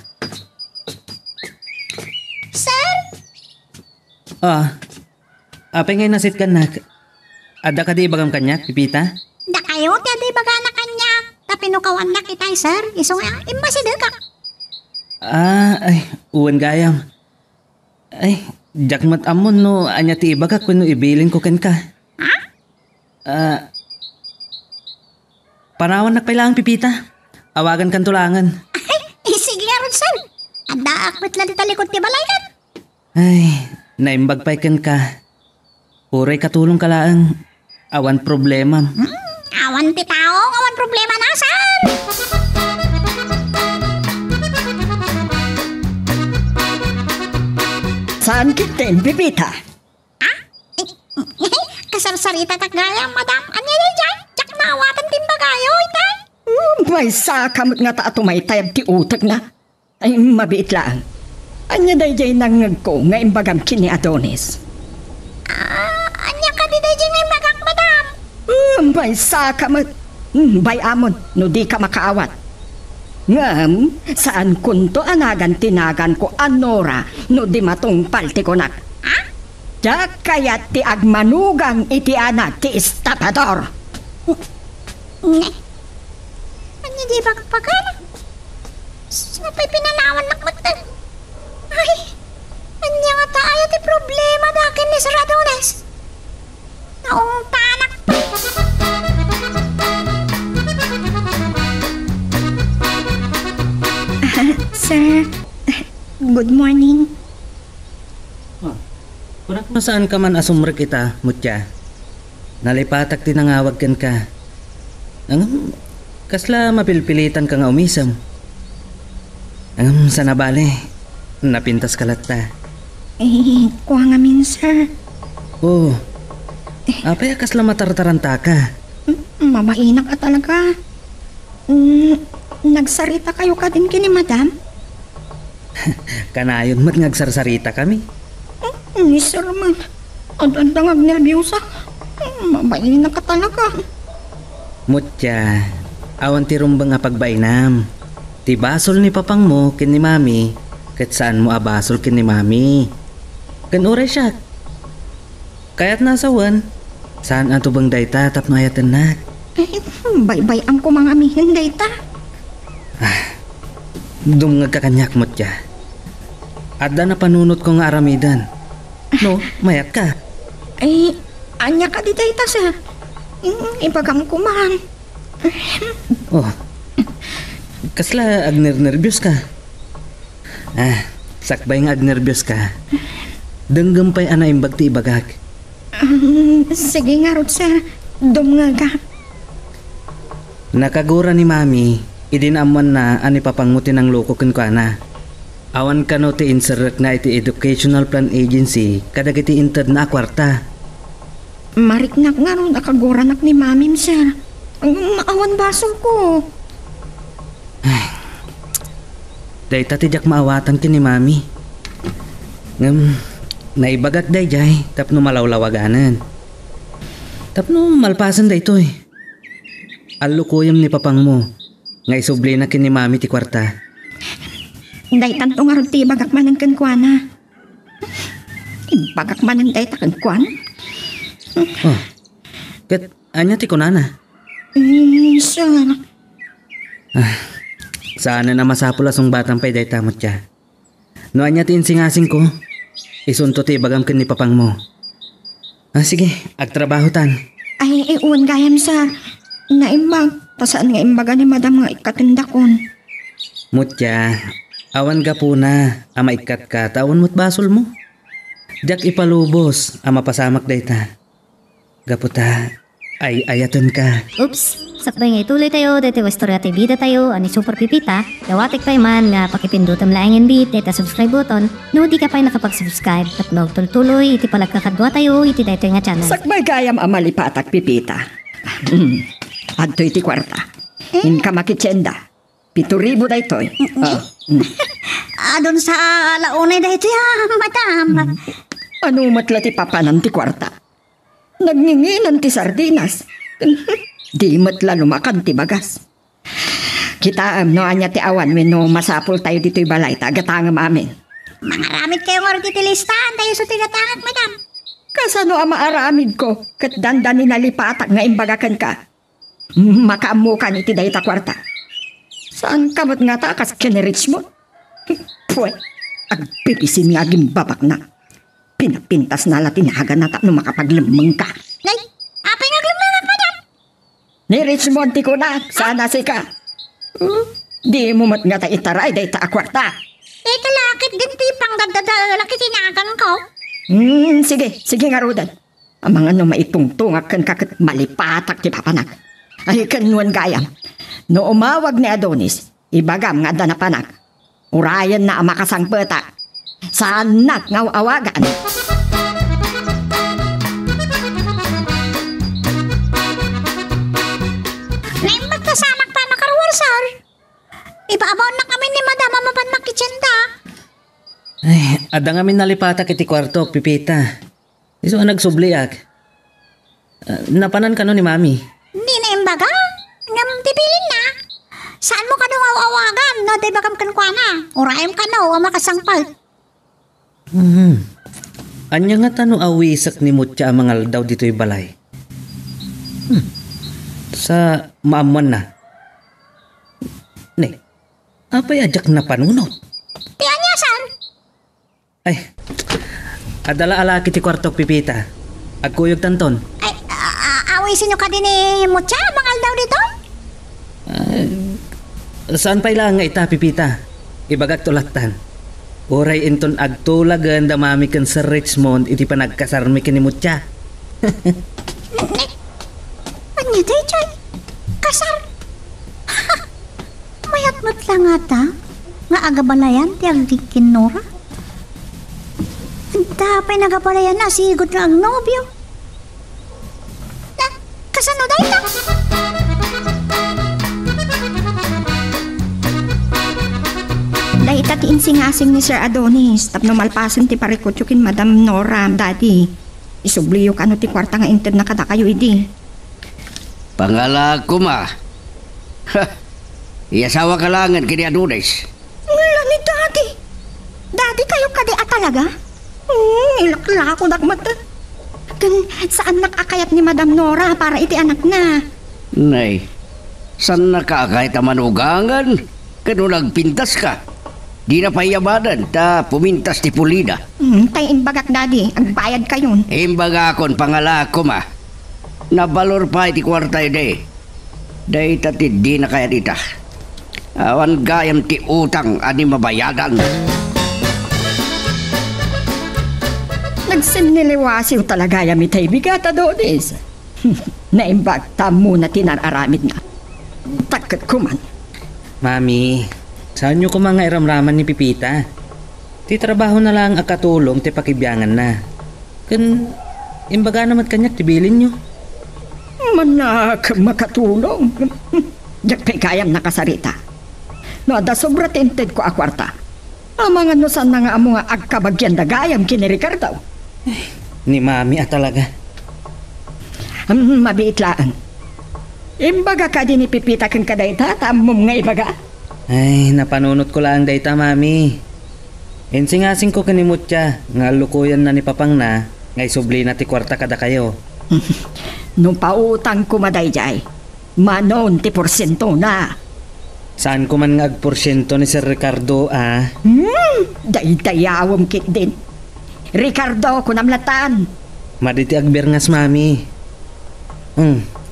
Sir? Apay ngay nasit ka na. Ada ka di bagam kanya, Pipita? Da kayo, ti aday baga na kanya. Tapinukawan na kitay, sir. Iso nga, imbasidil ka. Ay, uwan gayam. Ay, jakmat amon no, anya ti iba ka kung no ibilin ko ken ka. Ha? Parawan na kailangan, Pipita. Awagan kan tulangan. Ay, sige nga ron, sir. Ada akwit lang talikod ti balay kan. Ay, naimbag pa'y ken ka. Puray katulong ka laang. Awan problema. Awan ti tao, awan problema na, sir. Saan kitin, Pipita? Kasarsarita tak gaya, madam. Anya day dyan? Tsak nawatan timbagayo, itay. May sakamot nga ta ato may tayab ti utak na. Ay, mabiit lang. Anya day nangag ko nga imbagam kini Adonis. Anya ka di day dyan ngay magak, madam. May sakamot. Bay amon, no di ka makaawat. Ngam, saan kunto anagan tinagan ko anora no di matong palti ko nak. Ha? Dak kayat ti agmanugang iti anak ti estapador. Nga. Anya di bagpagana? Sapay pinanawan nak magtan. Ay, anya nga tayo ti problema dakin ni Sir Adonis. Naong tanak pa. Sir, good morning. Kunak masaan ka man asumre kita, Mutya. Nalipatak tinangawag ken ka. Kasla mapilpilitan ka nga umisam. Sa nabali, napintas kalatta. Kuha nga min, sir. Apay kasla matartaranta ka. Mabainak ka talaga. Nagsarita kayo ka din kini madam? Kanayon mat ngagsarsarita kami. Ni sir man. Adandangag nervyosa. Mabainak ka talaga. Mutya, awan ti rumbang nga pagbainam. Ti basol ni papang mo kin ni mami. Kat saan mo abasol kin ni mami. Kan uray siya. Kaya't nasawan. Saan ato bang dayta tapno ayatan na? Bay-bay ang kumangamihin dayta. Dumngag ka kanyak, Mutya. Adda na panunot ko nga aramidan. No, mayat ka. Ay, anya ka di dayta sa. Ibagam ko man. Oh, kasla agner-nervyos ka. Sakbay nga agnervyos ka. Denggampay ana imbag ti ibagak. Sige nga rod sir, dumnga ka. Nakagura ni mami, idinaman na ani papangutin ang loko kun kana. Awan ka no ti insert na iti Educational Plan Agency kadag iti inted na kwarta. Mariknak nga ron nakaguranak ni mami sir. Ang maawan baso ko. Day tatidyak maawatan ki ni mami. Naibagak day jay, tapno malawlawaganan. Tapno malpasan day to eh. Alukuyam ni papang mo, nga isubli na kin ni mami ti kwarta. Day tanto nga ron ti bagak man ang kankwana. Ibagak man ang day ta kankwana. Oh, kat anya ti kunana. Sir. Sana na masapul asong batang pay day tamot siya. No anya ti insingasing ko, isunto ti bagam kin ni papang mo. Sige, agtrabaho tan. Ay, iuwan gayam sir. Naimbag, tasaan nga imbaga ni madam nga ikatindakon. Mutya, awan ka po na, ama ikat ka, tawan mo't basol mo. Diyak ipalubos, ama pasamak dayta. Gaputa, ay ayaton ka. Oops, sakbay nga ituloy tayo, dito istorya ti bida tayo, ani Super Pipita, dawatik pa man nga pakipindutam laing bit, dito subscribe button, no di ka pa nakapag-subscribe, tapno tuloy, iti palagkakadwa tayo, iti dito nga channel. Sakbay gayam amalipatak pipita. Adto iti kwarta. Inka makitsenda. 7,000 da ito'y. Adon sa launay da ito madam. Ano matla ti papanan ti kwarta? Nagnginginan ti sardinas. Di matla lumakan ti bagas. Kita no anya ti awan no masapul tayo dito'y balay tagatangam amin. Mangaramid kayo nga rin titilistaan tayo sa tigatangak madam. Kasano ang maaramid ko kat dandan ni nalipatak nga imbagakan ka. Makaamukan iti dayta kwarta. Saan kamot nga takas kinerich mo? Pwede, agpipisin nga gimbabak na. Pinapintas na latin haga na no makapaglamang ka. Nay, apay naglamang madam. Ni Richmond ti ko na, sana si ka. Di mo mat nga ta itaray dayta akwarta. Ito lakit ganti pang dagdadala lakit tinakan ko. Sige nga rodan. Ang mga no maitungtungak kan kakit malipatak ti papanak. Ay kanuan gayam. No umawag ni Adonis, ibagam nga danapanak. Urayan na ang makasangpeta. Saanak nga awagan. Naimbag kasamak pa nakaruwarsar. Ibabaw na kami ni madama mapan makitsenda. Ay, ada nga min nalipatak iti kwarto, Pipita. Iso nga nagsubliak. Napanan ka no ni mami? Di na imbaga. Ngam tipilin na. Saan mo ka nung awawagan? No, di bagam kan kwa na. Urayam ka no, makasangpal. Anya nga tano awisak ni Mutya ang mga daw dito'y balay. Sa maamuan na. Ne, apay ajak na panunot. Ti anya san? Ay, adala alaki ti kwartok Pipita. Agkuyog tanton. Ay, awisin nyo ka din ni Mutya, mangal daw dito? Saan pa ilang nga ita Pipita? Ibagak tulaktan. Uray inton agtulagan da mami kan sa Richmond iti pa nagkasarmi kin ni Mutya. Anya day chay? Kasar? Mayat mat lang ata. Nga agabalayan ti agdikin Nora. Tapay nagabalayan na sigod na ang nobyo. Na, kasano day ta? Dahil tati insingasing ni Sir Adonis, tapno malpasan ti parikotsukin Madam Nora, Daddy. Isubliyo ka no ti kwarta nga inted na kada kayo idi. Pangala ko ma. Iasawa ka langan kini Adonis. Wala ni Daddy. Daddy kayo kadi talaga? Ilakla ko nakmata. Kan saan nakakayat ni Madam Nora para iti anak na? Nay, saan nakakahit ang manugangan? Kano nagpintas ka? Di na pahiyabadan ta pumintas ti pulida. Tay imbagak daddy, ang bayad kayon. Imbaga akon pangalako ma. Nabalor pa iti kwarta ide. Day tati di na kaya dita. Awan gayam ti utang ani mabayadan. Nagsiniliwasiw talaga yami tay bigata dodes. Naimbag ta muna tinararamid na. Takot ko man. Mami, saan nyo ko mga iramraman ni Pipita? Ti trabaho na lang ang katulong ti pakibyangan na. Imbaga naman kanyak tibilin nyo. Manak makatulong. Diyak pa'y kayam nakasarita. No, da sobra tinted ko akwarta. Mga nusan na nga amo nga agkabagyan da gayam kini Ricardo. Ni Mami talaga. Mabiitlaan. Imbaga ka din ipipita kang kadayta, tamom nga ibaga. Ay, napanunot ko lang dayta, Mami. Insingasing ko kanimutya, nga lukuyan na ni Papang na, ngay subli na ti kwarta kada kayo. Nung pautang ko madayjay, manon ti porsyento na. Saan ko man nga agporsyento ni Sir Ricardo, ah? Dayawom kit din. Ricardo, kunamlatan. Maditi agberngas, Mami.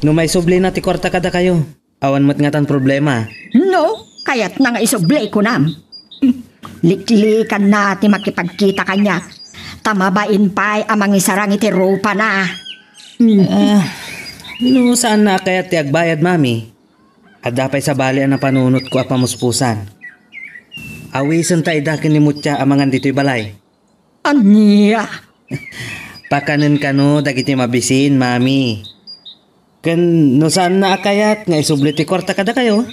No may subli na ti kwarta kada kayo. Awan mo't nga tan problema. No, kaya't na nga isublay ko nam. Liklikan na ti makipagkita kanya. Tamabain pa'y amang isarang iti ropa na. No saan na kaya ti agbayad, Mami? At dapay sa bali ang napanunot ko a pamuspusan. Awisan ta idakin ni Mutya amangan dito'y balay. Anya? Pakanan ka no, dagiti mabisin, Mami. No saan na akayat nga isubli ti kwarta kada kayo?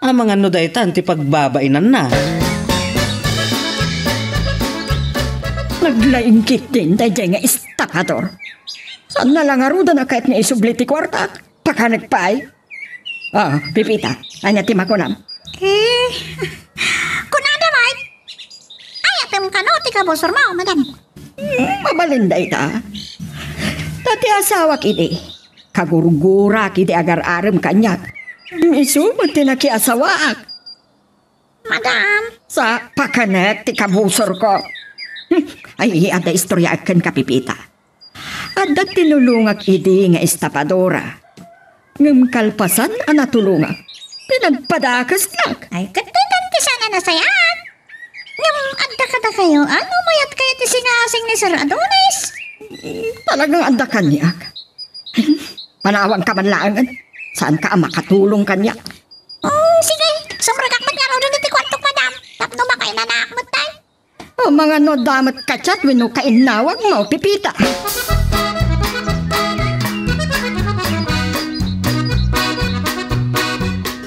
Amangan no daytan ti pagbabainan na. Naglaingkit din dayjay nga estafador. Saan na lang aruda na kahit nga isubli ti kwarta? Pakanagpay? Pipita, anya ti makunam. Kunada, Mike. Ayatem ka no, ti kabosor mo, madam. Mabalinday ta. Tati asawak iti. Kagurgura kiti agar-aram kanyak. Isumot ti nakiasawaak. Madam. Sa pakanet ti kabusor ko. Ay, ada istorya akan kapipita. Ada tinulungak iti nga estapadora. Ngam kalpasan anatulungak. Pinagpadakas lang. Ay, katitan ti sana nasayaan. Ngam adda kada kayo, ano mayat kayo ti sinasing ni Sir Adonis? Talagang anda kanyak. Panawang ka man laangan. Saan ka makatulong kanyak? Sige. Sumragak man nga raw doon iti kwartok, madam. Tapno makay nanakmat tayo. Mga no damat katsat wino kainawag mo, Pipita.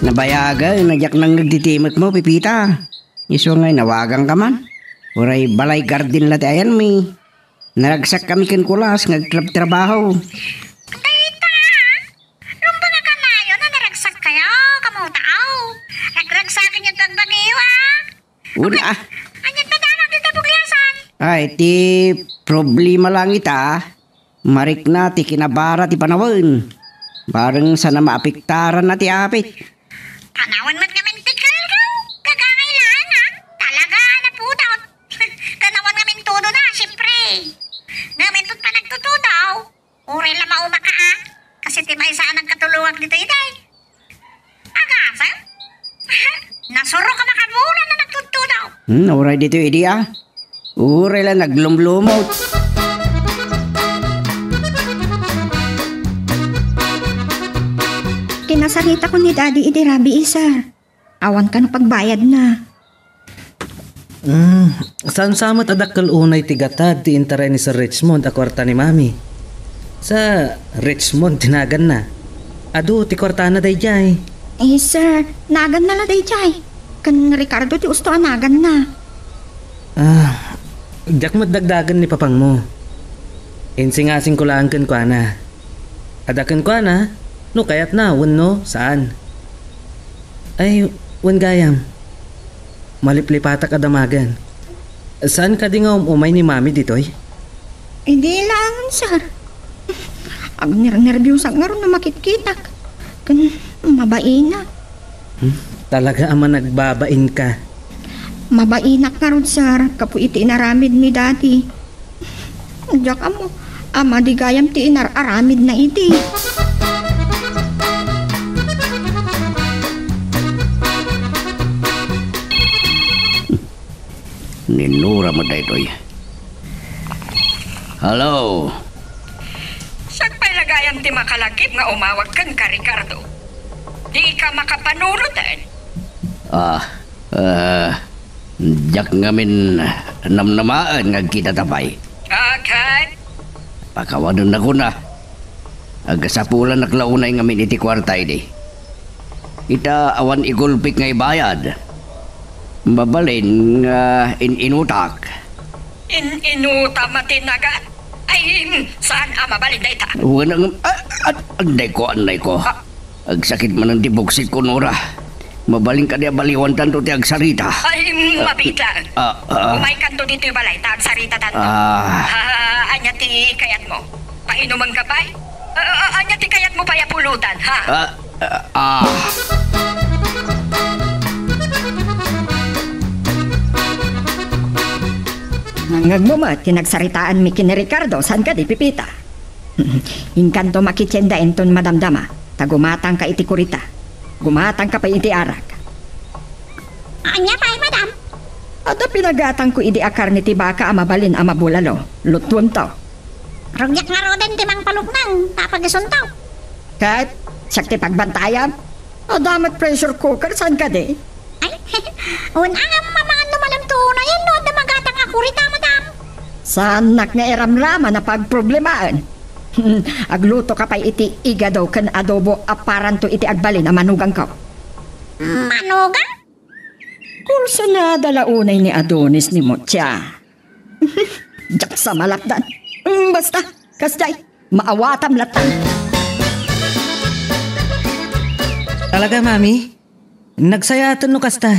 Nabayaga, nagyak nang nagtitimot mo, Pipita. Iso ngay, nawagang ka man. Uray balay garden lati ayan mi. Naragsak kami kulas, nagtrabaho. Tita, nung baga ka na yun na naragsak kayo, kamutaw. Nagragsakin yung tagbagiyo, Una Anyat na damang dito bugyasan. Ay, ti problema lang ita. Marik na ti kinabara ti panawan. Bareng sana maapiktaran na ti apit. Kanawan mat ngamin tikal ka. Kagangailan, Talaga na pudaw. Kanawan ngamin todo na, siyempre. Ngamin tot pa nagtutudaw. Uray lang maumaka, Kasi ti may saan ang katulungan dito, iday. Agasa? Nasuro ka makabulan na nagtutudaw. Uray dito idi Uray lang naglumlumot. Kinasarita ko ni Daddy Idirabi isa. Awan ka na pagbayad na. Saan samot adakal unay tigatad ti intare ni Sir Richmond a kwarta ni Mami. Sa Richmond tinagan na. Ado ti kwarta na dayjay. Sir, nagan na la dayjay. Kan Ricardo ti usto nagan na. Diyak madagdagan ni papang mo. Insingasing ko lang kan kwa na. Adakan kwa na. No kayat na, no? Saan? Ay, gayam. Maliplipatak adamagan. Saan ka di nga umay ni Mami ditoy? Hindi lang, sir. Ang nervyos ang ngaron na makitkitak. Kan mabain na. Talaga ama nagbabain ka. Mabainak na ron, sir. Kapu iti inaramid ni daddy. Diyak mo, ama di gayam ti inararamid na iti. Ninura mo daytoy. Hello. Sagpay lagayam ti makalakip nga umawag kan ka, Ricardo. Di ka makapanulot Jak ngamin namnamaan nga kita tapay. Okay. Pakawanan ako na. Agasapulan naklaunay ngamin iti kwartay di. Ita awan igulpik ngay bayad. Babalin nga inutak. Inuta matinagat? Ay, saan mabalin na ita? Wanang, anday ko. Agsakit man ang tibuksit ko, Nora. Mabaling ka niya baliwan tanto ti agsarita. Ay, mabitlang. Umay kanto dito yung balay, ta agsarita tanto. Anya ti kayat mo? Painuman ka pa'y? Anya ti kayat mo pa'y pulutan, ha? Ngagmumat, tinagsaritaan mi kini Ricardo, saan ka di pipita? Inkanto makitsenda enton madamdama, tagumatang ka iti kurita. Gumatang ka pa iti arak. Anya pa'y, madam? Ada pinagatang ko iti akar ni tibaka amabalin amabulalo. Lutuan to. Rugyak nga roden timang paluknang, tapagasuntaw. Kat, sakti pagbantayam. Adamat pressure cooker, saan ka di? Ay, unang mamang lumalam to na yan, no, damagatang ako rita, madam. Sanak nga eramrama na pagproblemaan. Agluto ka pa iti igadaw kan adobo aparanto iti agbalin a manugang ka. Manugang? Kurso na dalaunay ni Adonis ni Motya. Jak sa malakdan. Basta, kasday, maawatam latan. Talaga, mami? Nagsayatan no kasta.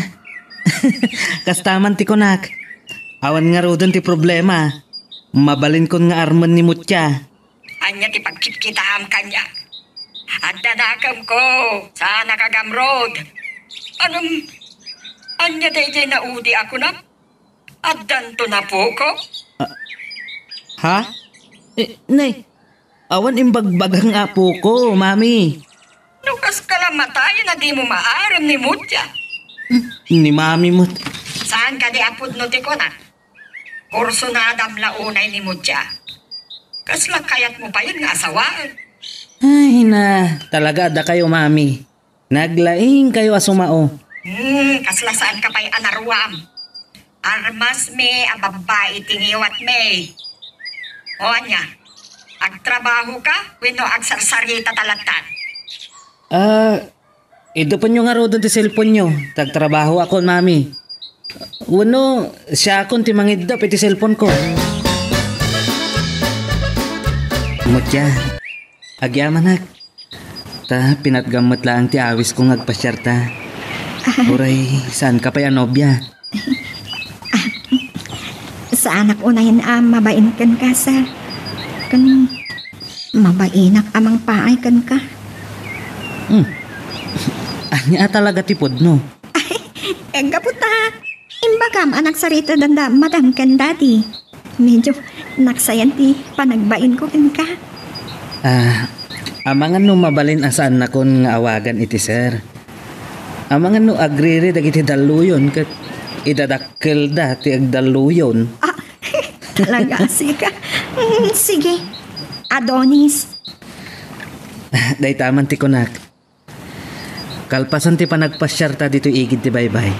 Kastaman ti konak. Awan nga rodon ti problema. Mabalin kon nga arman ni Mutya. Anya ti pagkitkitam kanya. At dadakam ko sa nakagamrod. Anya dayjay naudi ako na? At danto na po ko? Ha? Nay, awan imbagbagang apo ko, mami. Nukas ka lang matay na di mo maaram ni Mutya. Ni mami mo. Saan ka di apod no ti ko na? Kurso na adam launay ni Mutya. Kasla kayat mo pa yun nga asawaan. Ay na, talaga da kayo, mami. Naglaing kayo asumao. Kasla saan ka pa'y anaruam. Armas me, ababay tingiwat me. O anya, agtrabaho ka, wino agsarsarita talatan. Ito pa nyo nga ro doon ti cellphone nyo. Tagtrabaho ako, mami. Uno, siya akong timangidap iti cellphone ko. Mutya, agyamanak. Ta, pinatgamot lang ti awis kong agpasyarta. Uray, saan ka pa yan, nobya? Sa anak unahin mabain kan ka, sir. Kan mabainak amang paay kan ka. Anya talaga tipod, no? Ay, kaputa. Imbagam anak sarita danda, madam kan dati. Medyo naksayan ti panagbain ko kan ka. Amangan no mabalin asaan na kon nga awagan iti sir. Amangan no agriri dagiti daluyon kat idadakkel da ti agdaluyon. Talaga, sika. Sige, Adonis. Day taman ti konak. Kalpasan ti panagpasyarta dito igid ti baybay.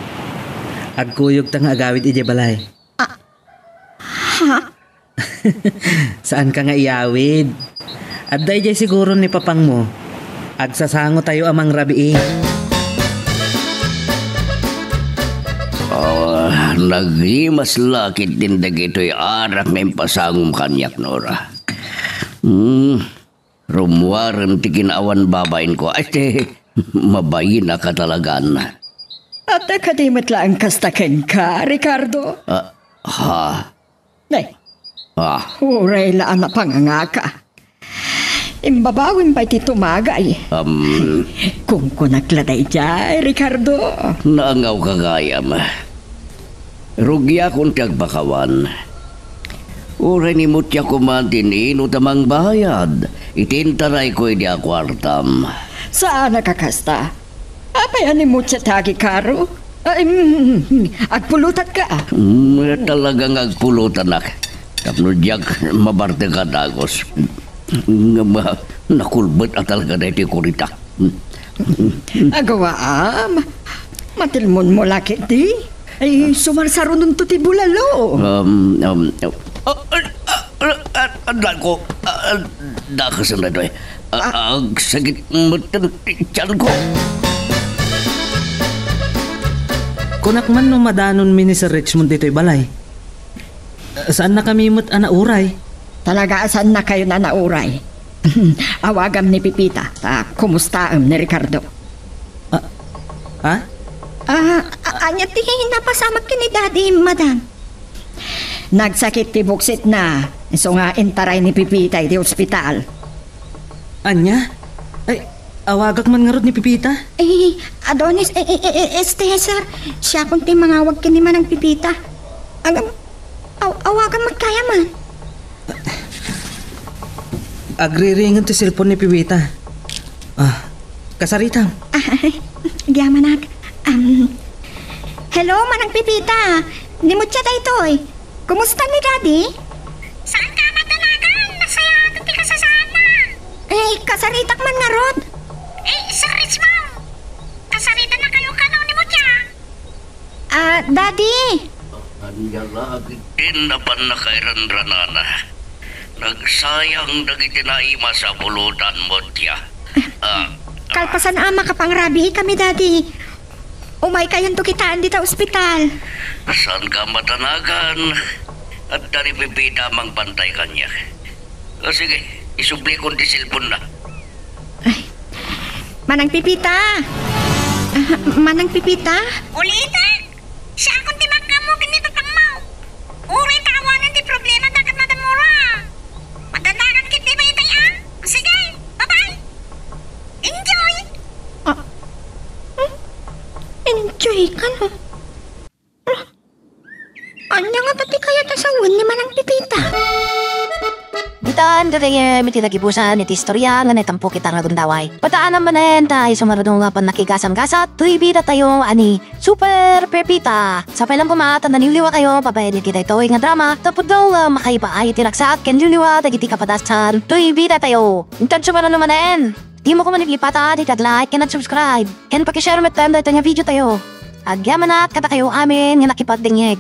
Agkuyog tang agawid iti balay. Ha? Saan ka nga iyawid? At day siguro ni papang mo. Agsasango tayo amang rabii. Nagimas lakit din dagito'y arak may pasangom kanyak, Nora. Rumwaran ti kinawan babain ko. Ay, mabayin na katalagan. At akadimit lang kastakin ka, Ricardo. Ha? Nay, huray laan na pangangaka. Imbabawin ba iti tumagay? Kung kunakla day jay, Ricardo. Naangaw kagayam. Rugya kung tiyagbakawan. Uray ni mutya kumantin utamang bayad. Itintaray ko di akwartam. Saan nakakasta? Apayan ni mo siya tagi karo? Agpulutat ka. Talagang agpulutan ak. Tapno diyak mabarte ka dagos. Nakulbet at talaga na iti kurita. Agawaam. Matilmon mo lakit di. Ay, sumarsaro nun to ti bulalo. Andan ko. Dakasan na doy. Ang sakit matan tiyan ko. Kunak man no madanon mi ni Sir Richmond dito'y balay. Saan na kami mo't anauray? Talaga saan na kayo na nauray? Awagam ni Pipita. Kumustaam ni Ricardo? Ha? Anya ti napasamak kini daddy, madam. Nagsakit ti buksit na. So nga intaray ni Pipita di ospital. Anya? Ay, awagak man nga rod ni Pipita? Adonis, sir. Siya kung ti mangawag kini man ang Pipita. Awagan magkaya man. Agriringan ti cellphone ni Pipita. Kasarita. Giyamanag. Hello, manang Pipita. Ni mo siya daytoy. Kumusta ni Daddy? Saan ka matalagan? Nasaya ti kasasaan na. Kasaritak man nga rod. Sir Richmond. Kasarita na kayo kano ni mo siya. Daddy. Inapan na kay Randranana. Nagsayang dagiti naima sa pulutan mo tiya. Kalpasan ama kapangrabi kami, Daddy. Umay kayan to kitaan dito ospital. Saan ka matanagan? At dari Pipita mang bantay kanya. Sige, isubli ko di cellphone na. Manang Pipita. Manang Pipita? Ulita? Siya akong timagka mo kinito pang mau. Uri tawanan di problema dagat madamura. Madanagan kit di ba itay Sige, bye-bye. Enjoy. Enjoy ka no? Anya nga pati kaya tasawan ni Manang Pipita? Bitaan dere miti nagibusan iti istorya nga netampo kita nga gundaway. Pataan naman tayo sumarado nga pan nakigasam-gasat. Tuy bida tayo ani Super Pepita. Sa pailang pumata naniliwa kayo pabayad kita ito nga drama. Tapos daw makaiba ay tinaksak ken liliwa dagiti kapadasan. Tuy bida tayo. Intan sumarado naman. Di mo ko manipipata di tag-like ken at subscribe. Ken pakishare met tanda ito nga video tayo. Agyaman na kata kayo amin nga nakipagdingig.